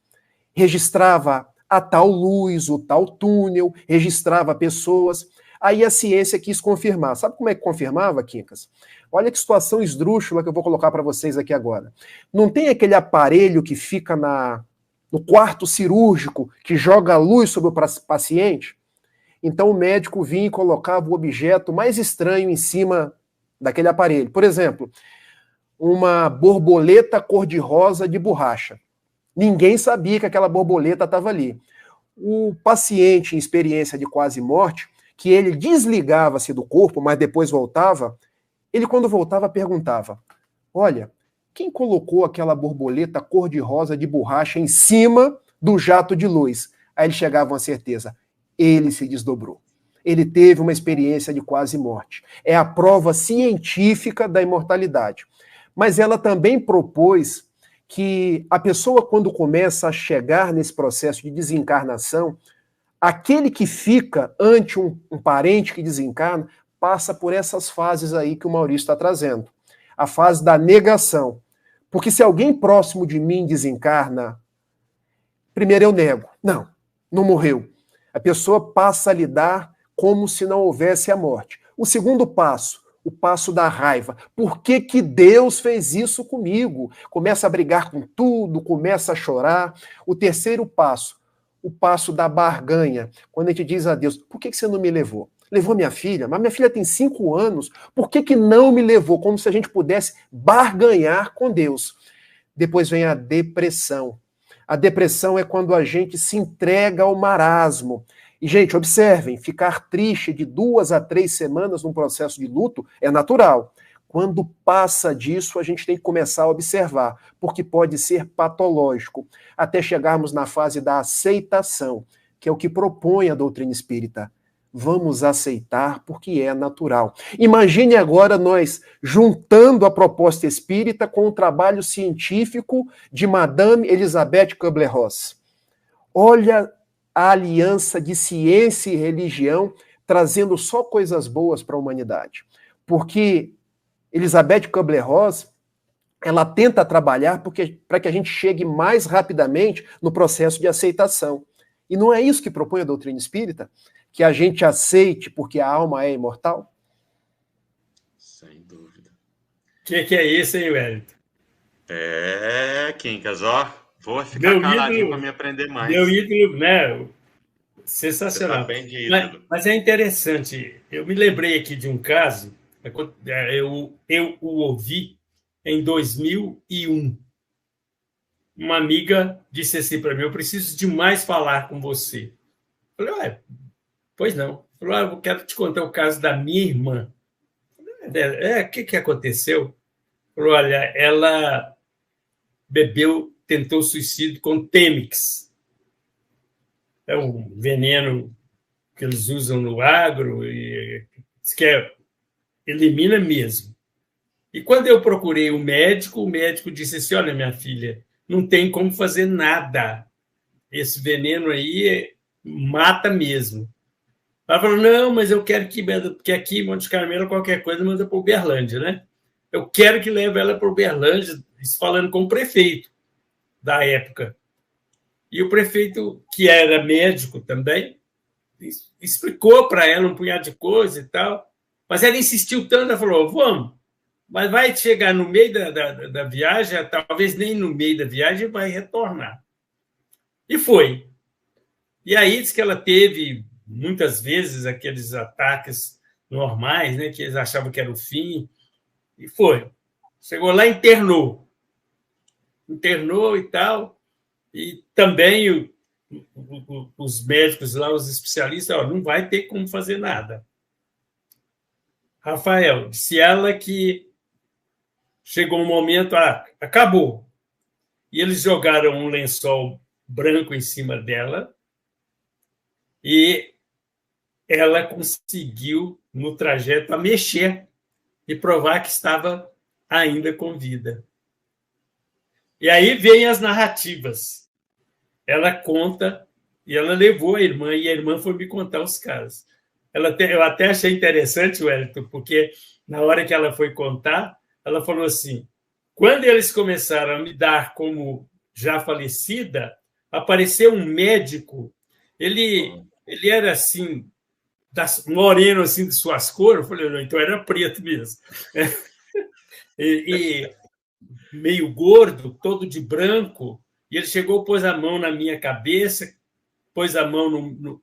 Registrava a tal luz, o tal túnel, registrava pessoas. Aí a ciência quis confirmar. Sabe como é que confirmava, Quincas? Olha que situação esdrúxula que eu vou colocar para vocês aqui agora. Não tem aquele aparelho que fica no quarto cirúrgico, que joga luz sobre o paciente? Então o médico vinha e colocava o objeto mais estranho em cima daquele aparelho. Por exemplo, uma borboleta cor-de-rosa de borracha. Ninguém sabia que aquela borboleta estava ali. O paciente em experiência de quase morte, que ele desligava-se do corpo, mas depois voltava, ele quando voltava perguntava: olha, quem colocou aquela borboleta cor-de-rosa de borracha em cima do jato de luz? Aí ele chegava a uma certeza: ele se desdobrou. Ele teve uma experiência de quase morte. É a prova científica da imortalidade. Mas ela também propôs que a pessoa, quando começa a chegar nesse processo de desencarnação, aquele que fica ante um parente que desencarna passa por essas fases aí que o Maurício está trazendo. A fase da negação. Porque se alguém próximo de mim desencarna, primeiro eu nego. Não, não morreu. A pessoa passa a lidar como se não houvesse a morte. O segundo passo, o passo da raiva. Por que que Deus fez isso comigo? Começa a brigar com tudo, começa a chorar. O terceiro passo, o passo da barganha. Quando a gente diz a Deus, por que que você não me levou? Levou minha filha? Mas minha filha tem 5 anos. Por que que não me levou? Como se a gente pudesse barganhar com Deus. Depois vem a depressão. A depressão é quando a gente se entrega ao marasmo. E, gente, observem, ficar triste de 2 a 3 semanas num processo de luto é natural. Quando passa disso, a gente tem que começar a observar, porque pode ser patológico, até chegarmos na fase da aceitação, que é o que propõe a doutrina espírita. Vamos aceitar porque é natural. Imagine agora nós juntando a proposta espírita com o trabalho científico de Madame Elisabeth Kubler-Ross. Olha a aliança de ciência e religião trazendo só coisas boas para a humanidade. Porque Elisabeth Kubler-Ross, ela tenta trabalhar para que a gente chegue mais rapidamente no processo de aceitação. E não é isso que propõe a doutrina espírita? Que a gente aceite porque a alma é imortal? Sem dúvida. O que é isso, hein, Wellington? Quincas, ó. Vou ficar caladinho para me aprender mais. Meu ídolo, né? Sensacional. Você tá bem de ídolo. Mas é interessante. Eu me lembrei aqui de um caso, eu o ouvi em 2001. Uma amiga disse assim para mim, eu preciso demais falar com você. Eu falei, pois não. Falou, eu quero te contar o caso da minha irmã. O que aconteceu? Falou, olha, ela tentou suicídio com Temix. É um veneno que eles usam no agro e que elimina mesmo. E quando eu procurei o médico disse assim, olha, minha filha, não tem como fazer nada. Esse veneno aí mata mesmo. Ela falou, não, mas eu quero porque aqui em Monte Carmelo qualquer coisa manda para Uberlândia, né? Eu quero que leve ela para Uberlândia, falando com o prefeito da época. E o prefeito, que era médico também, explicou para ela um punhado de coisa e tal, mas ela insistiu tanto, ela falou, vamos, mas vai chegar no meio da viagem, talvez nem no meio da viagem, vai retornar. E foi. E aí diz que ela teve muitas vezes aqueles ataques normais, né, que eles achavam que era o fim, e foi. Chegou lá, internou e tal, e também os médicos lá, os especialistas, não vai ter como fazer nada. Rafael, disse ela que chegou um momento, acabou. E eles jogaram um lençol branco em cima dela e ela conseguiu, no trajeto, a mexer e provar que estava ainda com vida. E aí vem as narrativas. Ela conta, e ela levou a irmã, e a irmã foi me contar os casos. Eu até achei interessante, Wellington, porque na hora que ela foi contar, ela falou assim, quando eles começaram a me dar como já falecida, apareceu um médico, ele era assim, moreno assim de suas cores, eu falei, não, então era preto mesmo. E meio gordo, todo de branco, e ele chegou, pôs a mão na minha cabeça, pôs a mão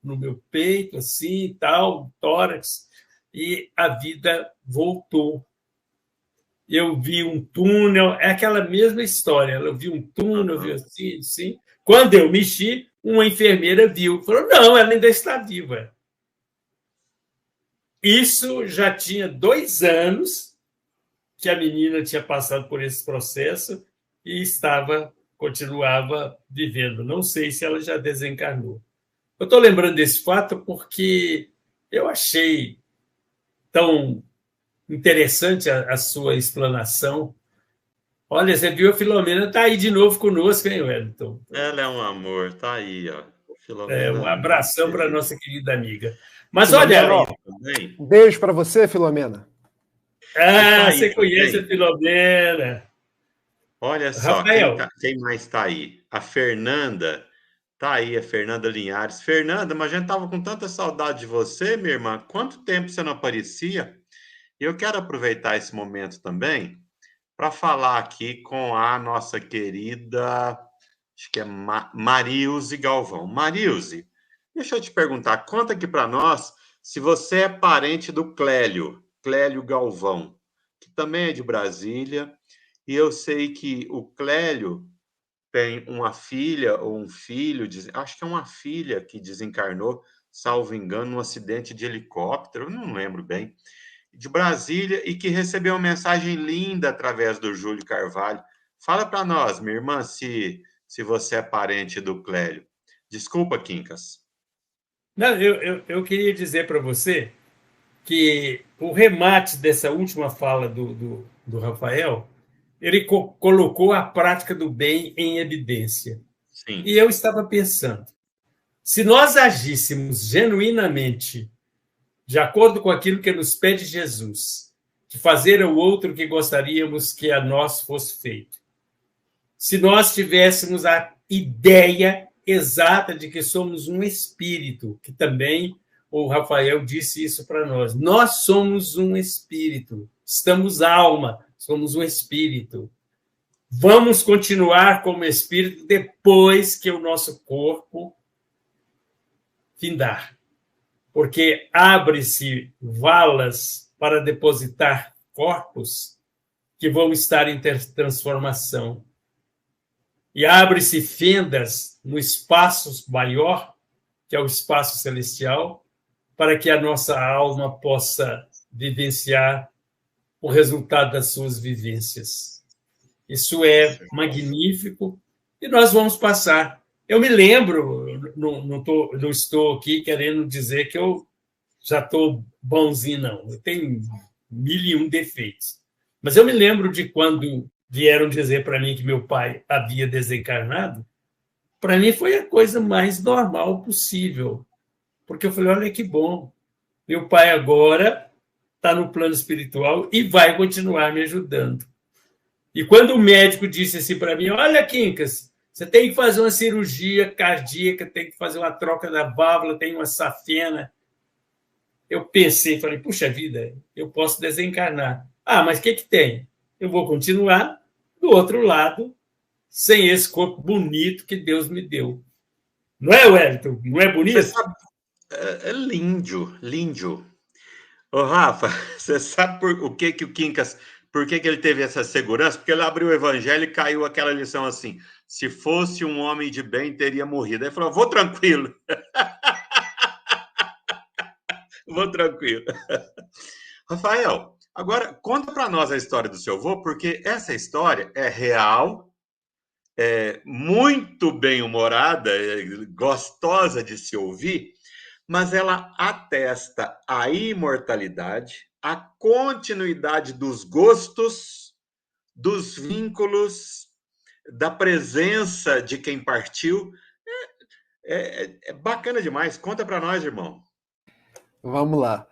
no meu peito, assim, e tal, tórax, e a vida voltou. Eu vi um túnel, é aquela mesma história, eu vi um túnel, eu vi assim, assim. Quando eu mexi, uma enfermeira viu, falou, não, ela ainda está viva. Isso já tinha 2 anos que a menina tinha passado por esse processo e continuava vivendo. Não sei se ela já desencarnou. Eu estou lembrando desse fato porque eu achei tão interessante a sua explanação. Olha, você viu, a Filomena está aí de novo conosco, hein, Wellington? Ela é um amor, está aí, ó. Filomena, um abração para a nossa querida amiga. Mas olha aí. Um beijo para você, Filomena. Você conhece a Filomena. Olha só, quem mais está aí? A Fernanda. Tá aí, a Fernanda Linhares. Fernanda, mas a gente tava com tanta saudade de você, minha irmã. Quanto tempo você não aparecia? E eu quero aproveitar esse momento também para falar aqui com a nossa querida, acho que é Marilze Galvão. Marilze, deixa eu te perguntar, conta aqui para nós se você é parente do Clélio Galvão, que também é de Brasília, e eu sei que o Clélio tem uma filha ou um filho, acho que é uma filha que desencarnou, salvo engano, num acidente de helicóptero, não lembro bem, de Brasília, e que recebeu uma mensagem linda através do Júlio Carvalho. Fala para nós, minha irmã, se você é parente do Clélio. Desculpa, Quincas. Não, eu queria dizer para você que o remate dessa última fala do Rafael, ele colocou a prática do bem em evidência. Sim. E eu estava pensando, se nós agíssemos genuinamente de acordo com aquilo que nos pede Jesus, de fazer ao outro o que gostaríamos que a nós fosse feito, se nós tivéssemos a ideia exata de que somos um espírito, que também o Rafael disse isso para nós somos um espírito, estamos alma, somos um espírito. Vamos continuar como espírito depois que o nosso corpo findar. Porque abre-se valas para depositar corpos que vão estar em transformação. E abre-se fendas no espaço maior, que é o espaço celestial, para que a nossa alma possa vivenciar o resultado das suas vivências. Isso é magnífico e nós vamos passar. Eu me lembro, não estou aqui querendo dizer que eu já estou bonzinho, não. Eu tenho 1001 defeitos. Mas eu me lembro de quando vieram dizer para mim que meu pai havia desencarnado. Para mim foi a coisa mais normal possível. Porque eu falei, olha que bom. Meu pai agora está no plano espiritual e vai continuar me ajudando. E quando o médico disse assim para mim, olha, Quincas, você tem que fazer uma cirurgia cardíaca, tem que fazer uma troca da válvula, tem uma safena. Eu pensei, falei, puxa vida, eu posso desencarnar. Mas o que tem? Eu vou continuar do outro lado, sem esse corpo bonito que Deus me deu. Não é, Wellington? Não é bonito? Você sabe, é lindo. Ô, Rafa, você sabe o que o Quincas... Por que ele teve essa segurança? Porque ele abriu o evangelho e caiu aquela lição assim, se fosse um homem de bem, teria morrido. Aí ele falou, vou tranquilo. Vou tranquilo. Rafael, agora conta para nós a história do seu avô, porque essa história é real, é muito bem-humorada, é gostosa de se ouvir, mas ela atesta a imortalidade, a continuidade dos gostos, dos vínculos, da presença de quem partiu. É bacana demais. Conta para nós, irmão. Vamos lá.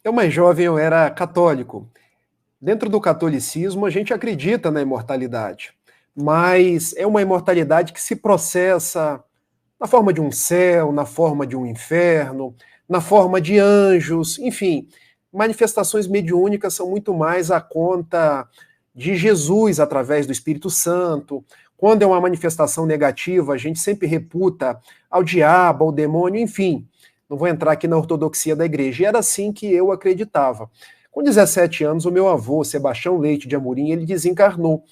Eu mais jovem, eu era católico. Dentro do catolicismo, a gente acredita na imortalidade, mas é uma imortalidade que se processa na forma de um céu, na forma de um inferno, na forma de anjos, enfim. Manifestações mediúnicas são muito mais a conta de Jesus através do Espírito Santo. Quando é uma manifestação negativa, a gente sempre reputa ao diabo, ao demônio, enfim. Não vou entrar aqui na ortodoxia da igreja. E era assim que eu acreditava. Com 17 anos, o meu avô, Sebastião Leite de Amorim, ele desencarnou.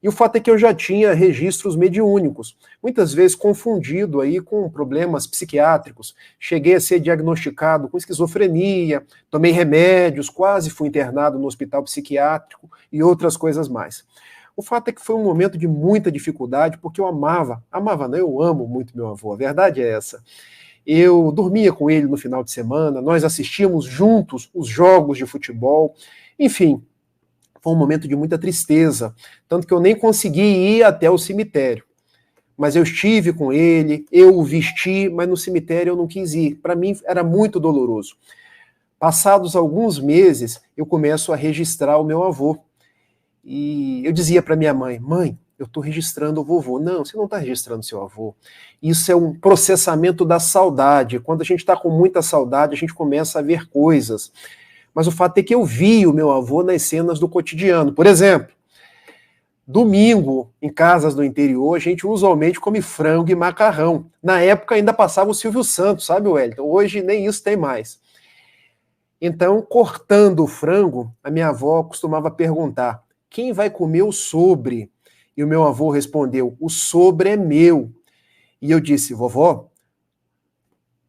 E o fato é que eu já tinha registros mediúnicos, muitas vezes confundido aí com problemas psiquiátricos. Cheguei a ser diagnosticado com esquizofrenia, tomei remédios, quase fui internado no hospital psiquiátrico e outras coisas mais. O fato é que foi um momento de muita dificuldade, porque eu eu amo muito meu avô, a verdade é essa. Eu dormia com ele no final de semana, nós assistíamos juntos os jogos de futebol, enfim, foi um momento de muita tristeza, tanto que eu nem consegui ir até o cemitério. mas eu estive com ele, eu o vesti, mas no cemitério eu não quis ir. Para mim era muito doloroso. Passados alguns meses, eu começo a registrar o meu avô. E eu dizia para minha mãe, mãe, eu estou registrando o vovô. Não, você não está registrando seu avô. Isso é um processamento da saudade. Quando a gente está com muita saudade, a gente começa a ver coisas. Mas o fato é que eu vi o meu avô nas cenas do cotidiano. Por exemplo, domingo, em casas do interior, a gente usualmente come frango e macarrão. Na época ainda passava o Silvio Santos, sabe, Wellington? Hoje nem isso tem mais. Então, cortando o frango, a minha avó costumava perguntar, quem vai comer o sobre? E o meu avô respondeu, o sobre é meu. E eu disse, vovó,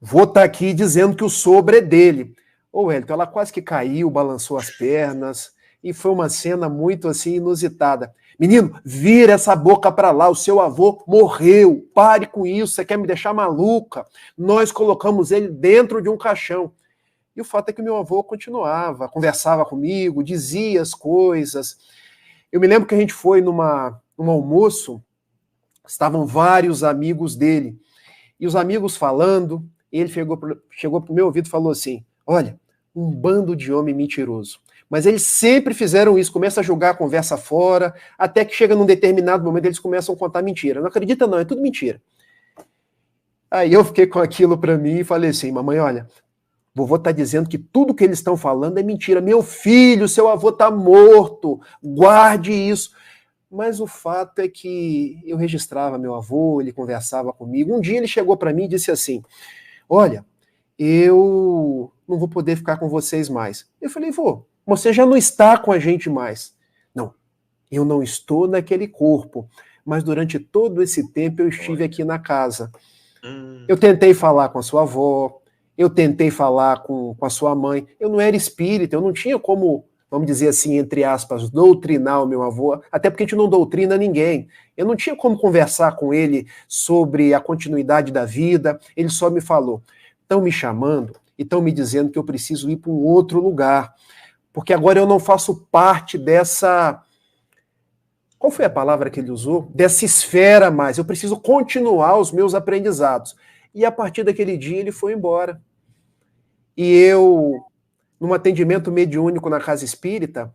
vou estar aqui dizendo que o sobre é dele. Ô, Wellington, ela quase que caiu, balançou as pernas, e foi uma cena muito assim inusitada. Menino, vira essa boca para lá, o seu avô morreu, pare com isso, você quer me deixar maluca? Nós colocamos ele dentro de um caixão. E o fato é que meu avô continuava, conversava comigo, dizia as coisas. Eu me lembro que a gente foi num almoço, estavam vários amigos dele, e os amigos falando, e ele chegou para o meu ouvido e falou assim, olha, um bando de homem mentiroso. Mas eles sempre fizeram isso, começam a jogar a conversa fora, até que chega num determinado momento eles começam a contar mentira. Não acredita não, é tudo mentira. Aí eu fiquei com aquilo para mim e falei assim, mamãe, olha, vovô está dizendo que tudo que eles estão falando é mentira. Meu filho, seu avô está morto, guarde isso. Mas o fato é que eu registrava meu avô, ele conversava comigo. Um dia ele chegou para mim e disse assim, olha, eu não vou poder ficar com vocês mais. Eu falei, vô, você já não está com a gente mais. Não, eu não estou naquele corpo, mas durante todo esse tempo eu estive aqui na casa. Eu tentei falar com a sua avó, eu tentei falar com a sua mãe, eu não era espírita, eu não tinha como, vamos dizer assim, entre aspas, doutrinar o meu avô, até porque a gente não doutrina ninguém. Eu não tinha como conversar com ele sobre a continuidade da vida, ele só me falou, estão me chamando e estão me dizendo que eu preciso ir para um outro lugar, porque agora eu não faço parte dessa... Qual foi a palavra que ele usou? Dessa esfera mais, eu preciso continuar os meus aprendizados. E a partir daquele dia ele foi embora. E eu, num atendimento mediúnico na casa espírita,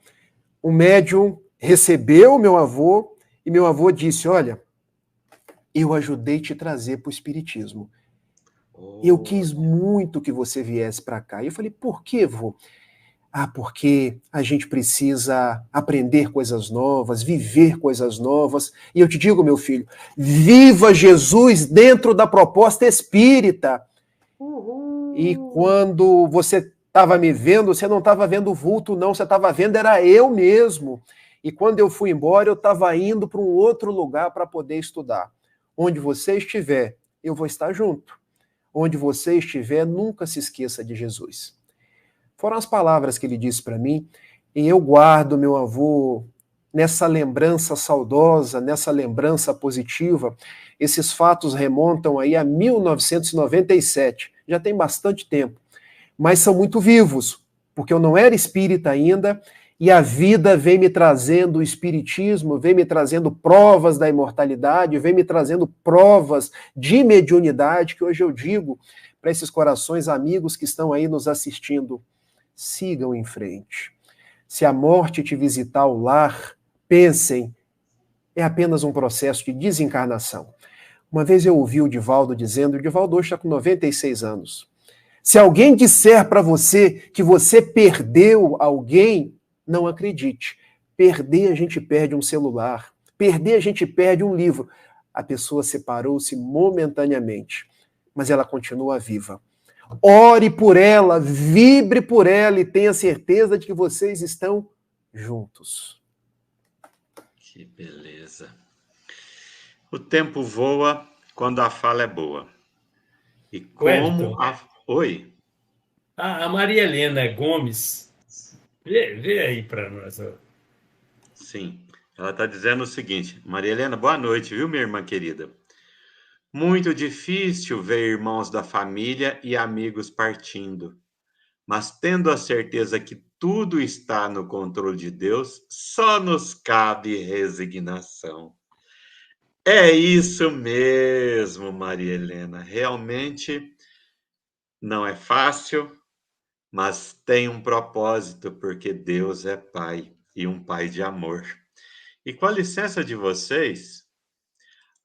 o médium recebeu o meu avô e meu avô disse, olha, eu ajudei te trazer para o espiritismo. Eu quis muito que você viesse para cá. E eu falei, por que, vô? Ah, porque a gente precisa aprender coisas novas, viver coisas novas. E eu te digo, meu filho, viva Jesus dentro da proposta espírita. E quando você estava me vendo, você não estava vendo o vulto, não, você estava vendo, era eu mesmo. E quando eu fui embora, eu estava indo para um outro lugar para poder estudar. Onde você estiver, eu vou estar junto. Onde você estiver, nunca se esqueça de Jesus. Foram as palavras que ele disse para mim, e eu guardo meu avô nessa lembrança saudosa, nessa lembrança positiva. Esses fatos remontam aí a 1997, já tem bastante tempo, mas são muito vivos, porque eu não era espírita ainda, e a vida vem me trazendo o espiritismo, vem me trazendo provas da imortalidade, vem me trazendo provas de mediunidade, que hoje eu digo para esses corações amigos que estão aí nos assistindo, sigam em frente. Se a morte te visitar ao lar, pensem, é apenas um processo de desencarnação. Uma vez eu ouvi o Divaldo dizendo, o Divaldo hoje está com 96 anos, se alguém disser para você que você perdeu alguém, não acredite. Perder, a gente perde um celular. Perder, a gente perde um livro. A pessoa separou-se momentaneamente, mas ela continua viva. Ore por ela, vibre por ela e tenha certeza de que vocês estão juntos. Que beleza. O tempo voa quando a fala é boa. E como Oi? A Maria Helena Gomes, vê aí para nós. Sim, ela está dizendo o seguinte, Maria Helena, boa noite, viu, minha irmã querida? Muito difícil ver irmãos da família e amigos partindo, mas tendo a certeza que tudo está no controle de Deus, só nos cabe resignação. É isso mesmo, Maria Helena. Realmente não é fácil, mas tem um propósito, porque Deus é Pai e um Pai de amor. E com a licença de vocês.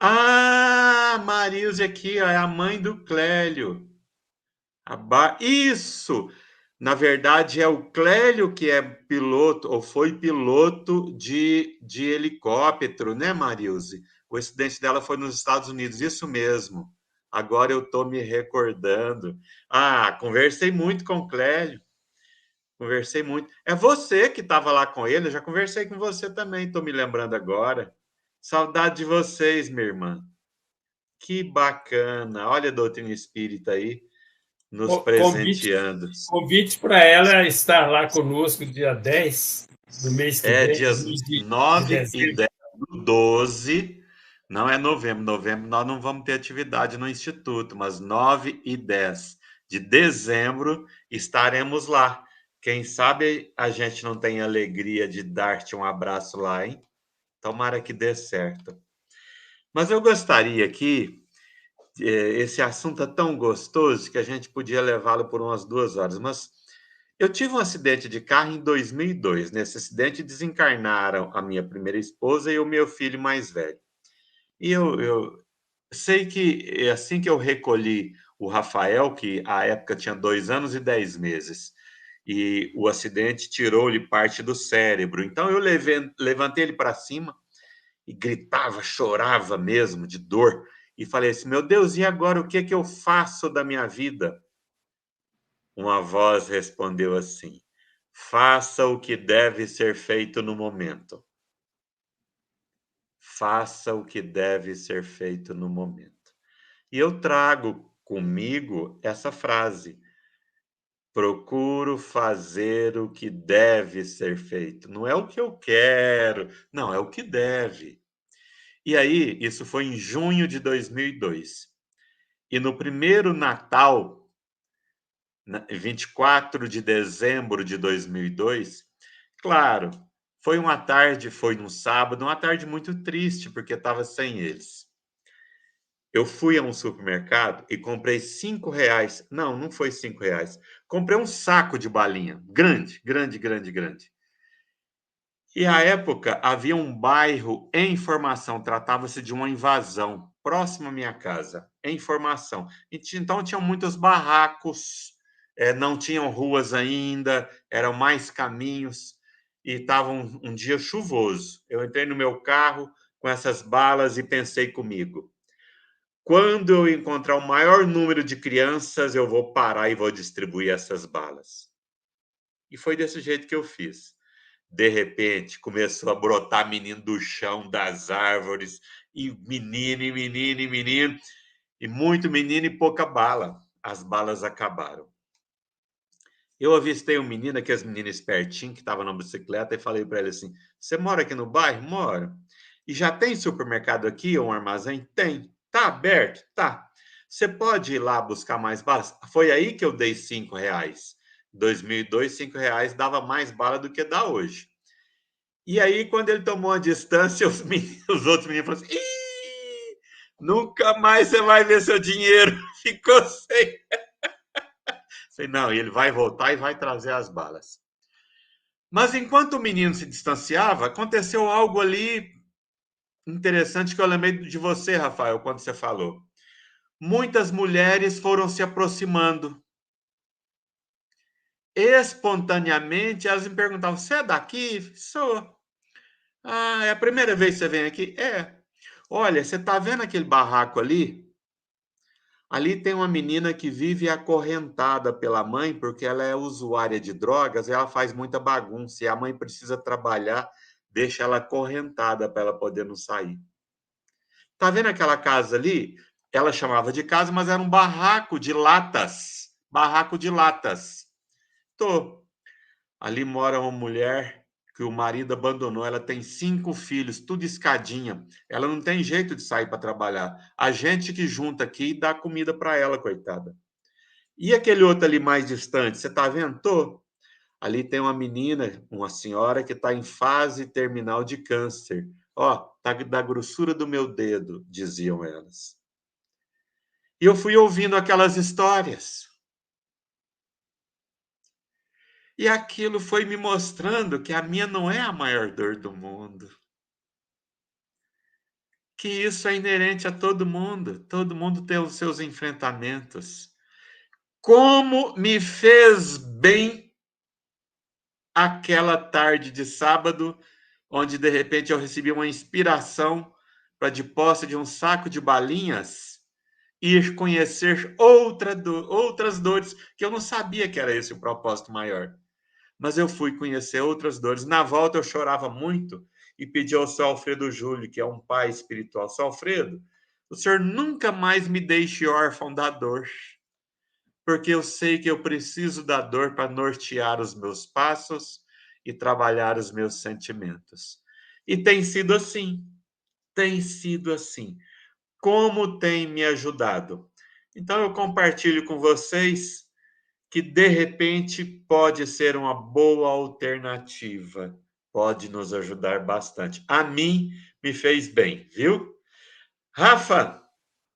Ah, Marilze aqui, ó, é a mãe do Clélio. Isso! Na verdade, é o Clélio que é piloto, ou foi piloto de helicóptero, né, Marilze? O acidente dela foi nos Estados Unidos, isso mesmo. Agora eu estou me recordando. Ah, conversei muito com o Clélio, conversei muito. É você que estava lá com ele, eu já conversei com você também, estou me lembrando agora. Saudade de vocês, minha irmã. Que bacana. Olha a doutrina espírita aí, nos Convite, presenteando. convite para ela estar lá conosco dia 10 do mês que É vem, dias de 9 e dezembro. 10 do 12, não é novembro. Novembro nós não vamos ter atividade no Instituto, mas 9 e 10 de dezembro estaremos lá. Quem sabe a gente não tem alegria de dar-te um abraço lá, hein? Tomara que dê certo. Mas eu gostaria aqui, esse assunto é tão gostoso que a gente podia levá-lo por umas 2 horas, mas eu tive um acidente de carro em 2002. Nesse acidente desencarnaram a minha primeira esposa e o meu filho mais velho. E eu sei que assim que eu recolhi o Rafael, que à época tinha 2 anos e 10 meses, e o acidente tirou-lhe parte do cérebro. Então eu levantei ele para cima e gritava, chorava mesmo de dor. E falei assim: meu Deus, e agora o que é que eu faço da minha vida? Uma voz respondeu assim: faça o que deve ser feito no momento. Faça o que deve ser feito no momento. E eu trago comigo essa frase: procuro fazer o que deve ser feito. Não é o que eu quero, não, é o que deve. E aí, isso foi em junho de 2002. E no primeiro Natal, 24 de dezembro de 2002, claro, foi uma tarde, foi num sábado, uma tarde muito triste, porque estava sem eles. Eu fui a um supermercado e comprei R$ 5. Não, não foi R$ 5. Comprei um saco de balinha, grande, grande, grande, grande. E à época havia um bairro em formação, tratava-se de uma invasão próximo à minha casa, em formação. Então tinham muitos barracos, não tinham ruas ainda, eram mais caminhos, e estava um dia chuvoso. Eu entrei no meu carro com essas balas e pensei comigo: quando eu encontrar o maior número de crianças, eu vou parar e vou distribuir essas balas. E foi desse jeito que eu fiz. De repente, começou a brotar menino do chão, das árvores, e menino, e menino, e menino, e muito menino e pouca bala. As balas acabaram. Eu avistei um menino, aqueles meninos espertinhos, que estava na bicicleta, e falei para ele assim: você mora aqui no bairro? Moro. E já tem supermercado aqui, ou um armazém? Tem. Tá aberto? Tá. Você pode ir lá buscar mais balas? Foi aí que eu dei R$ 5. Em 2002, R$ 5 dava mais bala do que dá hoje. E aí, quando ele tomou a distância, os outros meninos falaram assim: ih, nunca mais você vai ver seu dinheiro. Ficou sem. Falei, não, ele vai voltar e vai trazer as balas. Mas enquanto o menino se distanciava, aconteceu algo ali interessante que eu lembrei de você, Rafael, quando você falou. Muitas mulheres foram se aproximando. Espontaneamente, elas me perguntavam: você é daqui? Sou. Ah, é a primeira vez que você vem aqui? É. Olha, você está vendo aquele barraco ali? Ali tem uma menina que vive acorrentada pela mãe porque ela é usuária de drogas e ela faz muita bagunça e a mãe precisa trabalhar, deixa ela acorrentada para ela poder não sair. Tá vendo aquela casa ali? Ela chamava de casa, mas era um barraco de latas. Barraco de latas. Tô. Ali mora uma mulher que o marido abandonou. Ela tem 5 filhos, tudo escadinha. Ela não tem jeito de sair para trabalhar. A gente que junta aqui e dá comida para ela, coitada. E aquele outro ali mais distante, você está vendo? Tô. Ali tem uma menina, uma senhora que está em fase terminal de câncer. Ó, tá da grossura do meu dedo, diziam elas. E eu fui ouvindo aquelas histórias. E aquilo foi me mostrando que a minha não é a maior dor do mundo. Que isso é inerente a todo mundo tem os seus enfrentamentos. Como me fez bem aquela tarde de sábado, onde de repente eu recebi uma inspiração para, de posse de um saco de balinhas, ir conhecer outras dores, que eu não sabia que era esse o propósito maior. Mas eu fui conhecer outras dores. Na volta eu chorava muito e pedi ao seu Alfredo Júlio, que é um pai espiritual. Seu Alfredo, o senhor nunca mais me deixe órfão da dor, porque eu sei que eu preciso da dor para nortear os meus passos e trabalhar os meus sentimentos. E tem sido assim, tem sido assim. Como tem me ajudado. Então eu compartilho com vocês que de repente pode ser uma boa alternativa, pode nos ajudar bastante. A mim me fez bem, viu? Rafa,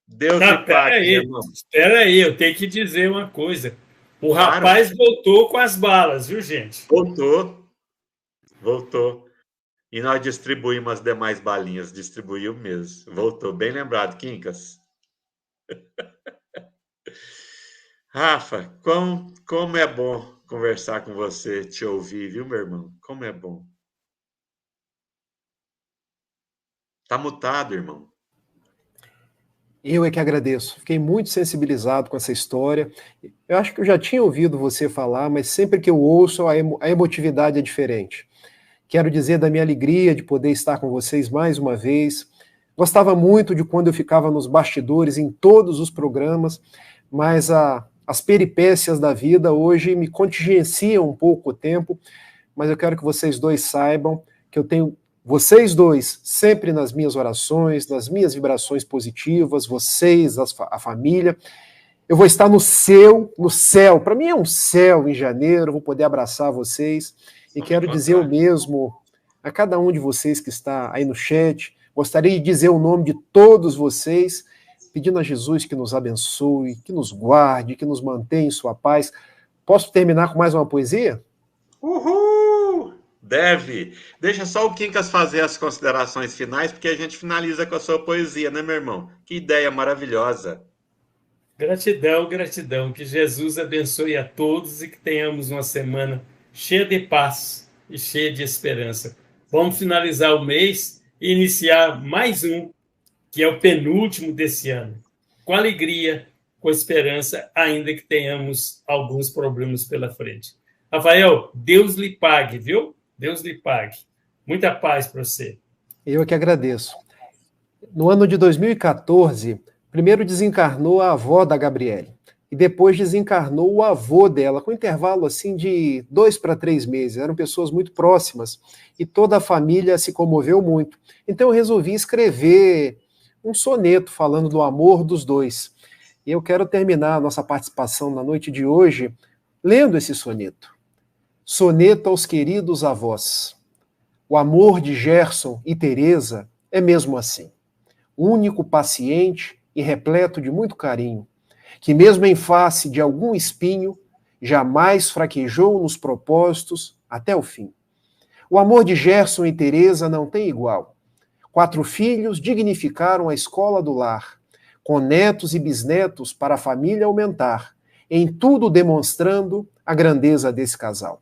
Deus lhe pague, meu irmão. Espera aí, eu tenho que dizer uma coisa. O Claro. rapaz voltou com as balas, viu, gente? Voltou. E nós distribuímos as demais balinhas, distribuiu mesmo. Voltou, bem lembrado, Quincas. Rafa, como é bom conversar com você, te ouvir, viu, meu irmão? Como é bom. Tá mutado, irmão. Eu é que agradeço. Fiquei muito sensibilizado com essa história. Eu acho que eu já tinha ouvido você falar, mas sempre que eu ouço, a emotividade é diferente. Quero dizer da minha alegria de poder estar com vocês mais uma vez. Gostava muito de quando eu ficava nos bastidores em todos os programas, mas as peripécias da vida hoje me contingenciam um pouco o tempo, mas eu quero que vocês dois saibam que eu tenho vocês dois sempre nas minhas orações, nas minhas vibrações positivas, vocês, a família. Eu vou estar no céu. Para mim é um céu em janeiro, vou poder abraçar vocês. E quero dizer o mesmo a cada um de vocês que está aí no chat. Gostaria de dizer o nome de todos vocês, pedindo a Jesus que nos abençoe, que nos guarde, que nos mantenha em sua paz. Posso terminar com mais uma poesia? Uhul! Deve. Deixa só o Quincas fazer as considerações finais, porque a gente finaliza com a sua poesia, né, meu irmão? Que ideia maravilhosa. Gratidão, gratidão. Que Jesus abençoe a todos e que tenhamos uma semana cheia de paz e cheia de esperança. Vamos finalizar o mês e iniciar mais um, que é o penúltimo desse ano, com alegria, com esperança, ainda que tenhamos alguns problemas pela frente. Rafael, Deus lhe pague, viu? Deus lhe pague. Muita paz para você. Eu que agradeço. No ano de 2014, primeiro desencarnou a avó da Gabriele e depois desencarnou o avô dela, com intervalo assim de 2 para 3 meses. Eram pessoas muito próximas e toda a família se comoveu muito. Então eu resolvi escrever um soneto falando do amor dos dois. E eu quero terminar a nossa participação na noite de hoje lendo esse soneto. Soneto aos queridos avós. O amor de Gerson e Teresa é mesmo assim. Único, paciente e repleto de muito carinho, que mesmo em face de algum espinho, jamais fraquejou nos propósitos até o fim. O amor de Gerson e Teresa não tem igual. 4 filhos dignificaram a escola do lar, com netos e bisnetos para a família aumentar, em tudo demonstrando a grandeza desse casal.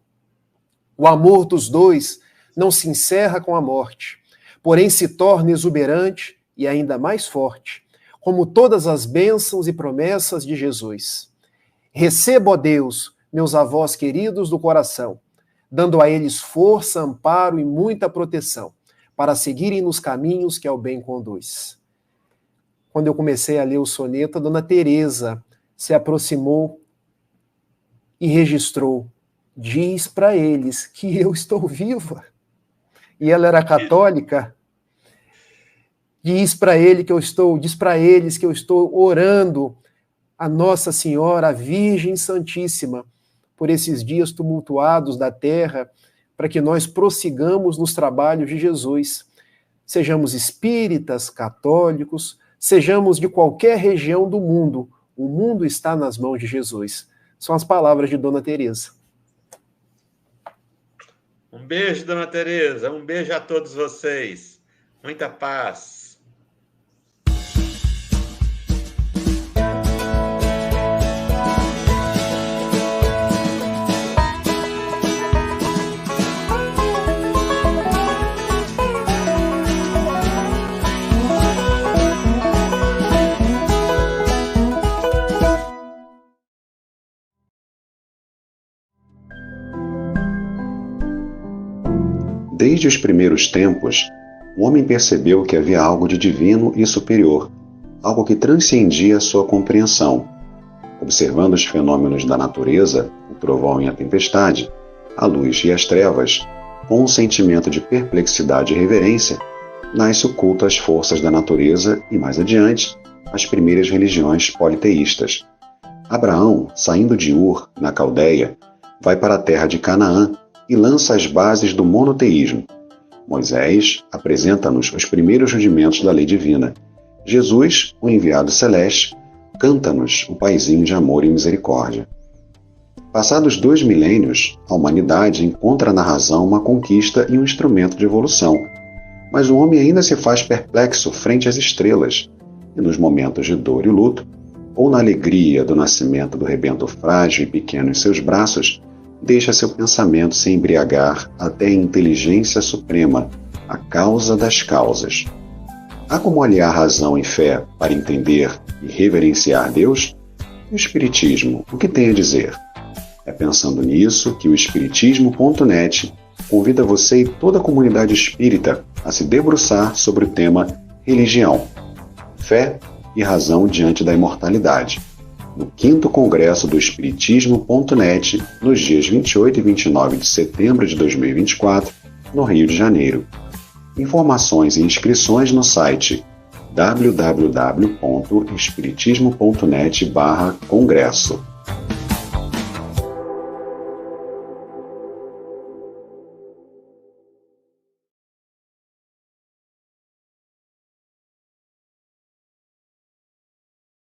O amor dos dois não se encerra com a morte, porém se torna exuberante e ainda mais forte, como todas as bênçãos e promessas de Jesus. Recebo, ó Deus, meus avós queridos do coração, dando a eles força, amparo e muita proteção, para seguirem nos caminhos que ao bem conduz. Quando eu comecei a ler o soneto, a dona Teresa se aproximou e registrou: diz para eles que eu estou viva. E ela era católica. Diz para eles que eu estou orando a Nossa Senhora, a Virgem Santíssima, por esses dias tumultuados da terra, para que nós prossigamos nos trabalhos de Jesus. sejamos espíritas, católicos, sejamos de qualquer região do mundo, o mundo está nas mãos de Jesus. São as palavras de Dona Teresa. Um beijo, Dona Teresa. Um beijo a todos vocês. Muita paz. Desde os primeiros tempos, o homem percebeu que havia algo de divino e superior, algo que transcendia sua compreensão. Observando os fenômenos da natureza, o trovão e a tempestade, a luz e as trevas, com um sentimento de perplexidade e reverência, nasce o culto às forças da natureza e, mais adiante, as primeiras religiões politeístas. Abraão, saindo de Ur, na Caldeia, vai para a terra de Canaã, e lança as bases do monoteísmo. Moisés apresenta-nos os primeiros rudimentos da lei divina. Jesus, o enviado celeste, canta-nos o paizinho de amor e misericórdia. Passados 2 milênios, a humanidade encontra na razão uma conquista e um instrumento de evolução. Mas o homem ainda se faz perplexo frente às estrelas, e nos momentos de dor e luto, ou na alegria do nascimento do rebento frágil e pequeno em seus braços, deixa seu pensamento se embriagar até a inteligência suprema, a causa das causas. Há como aliar razão e fé para entender e reverenciar Deus? E o Espiritismo, o que tem a dizer? É pensando nisso que o Espiritismo.net convida você e toda a comunidade espírita a se debruçar sobre o tema religião, fé e razão diante da imortalidade, no 5º Congresso do Espiritismo.net, nos dias 28 e 29 de setembro de 2024, no Rio de Janeiro. Informações e inscrições no site www.espiritismo.net/congresso.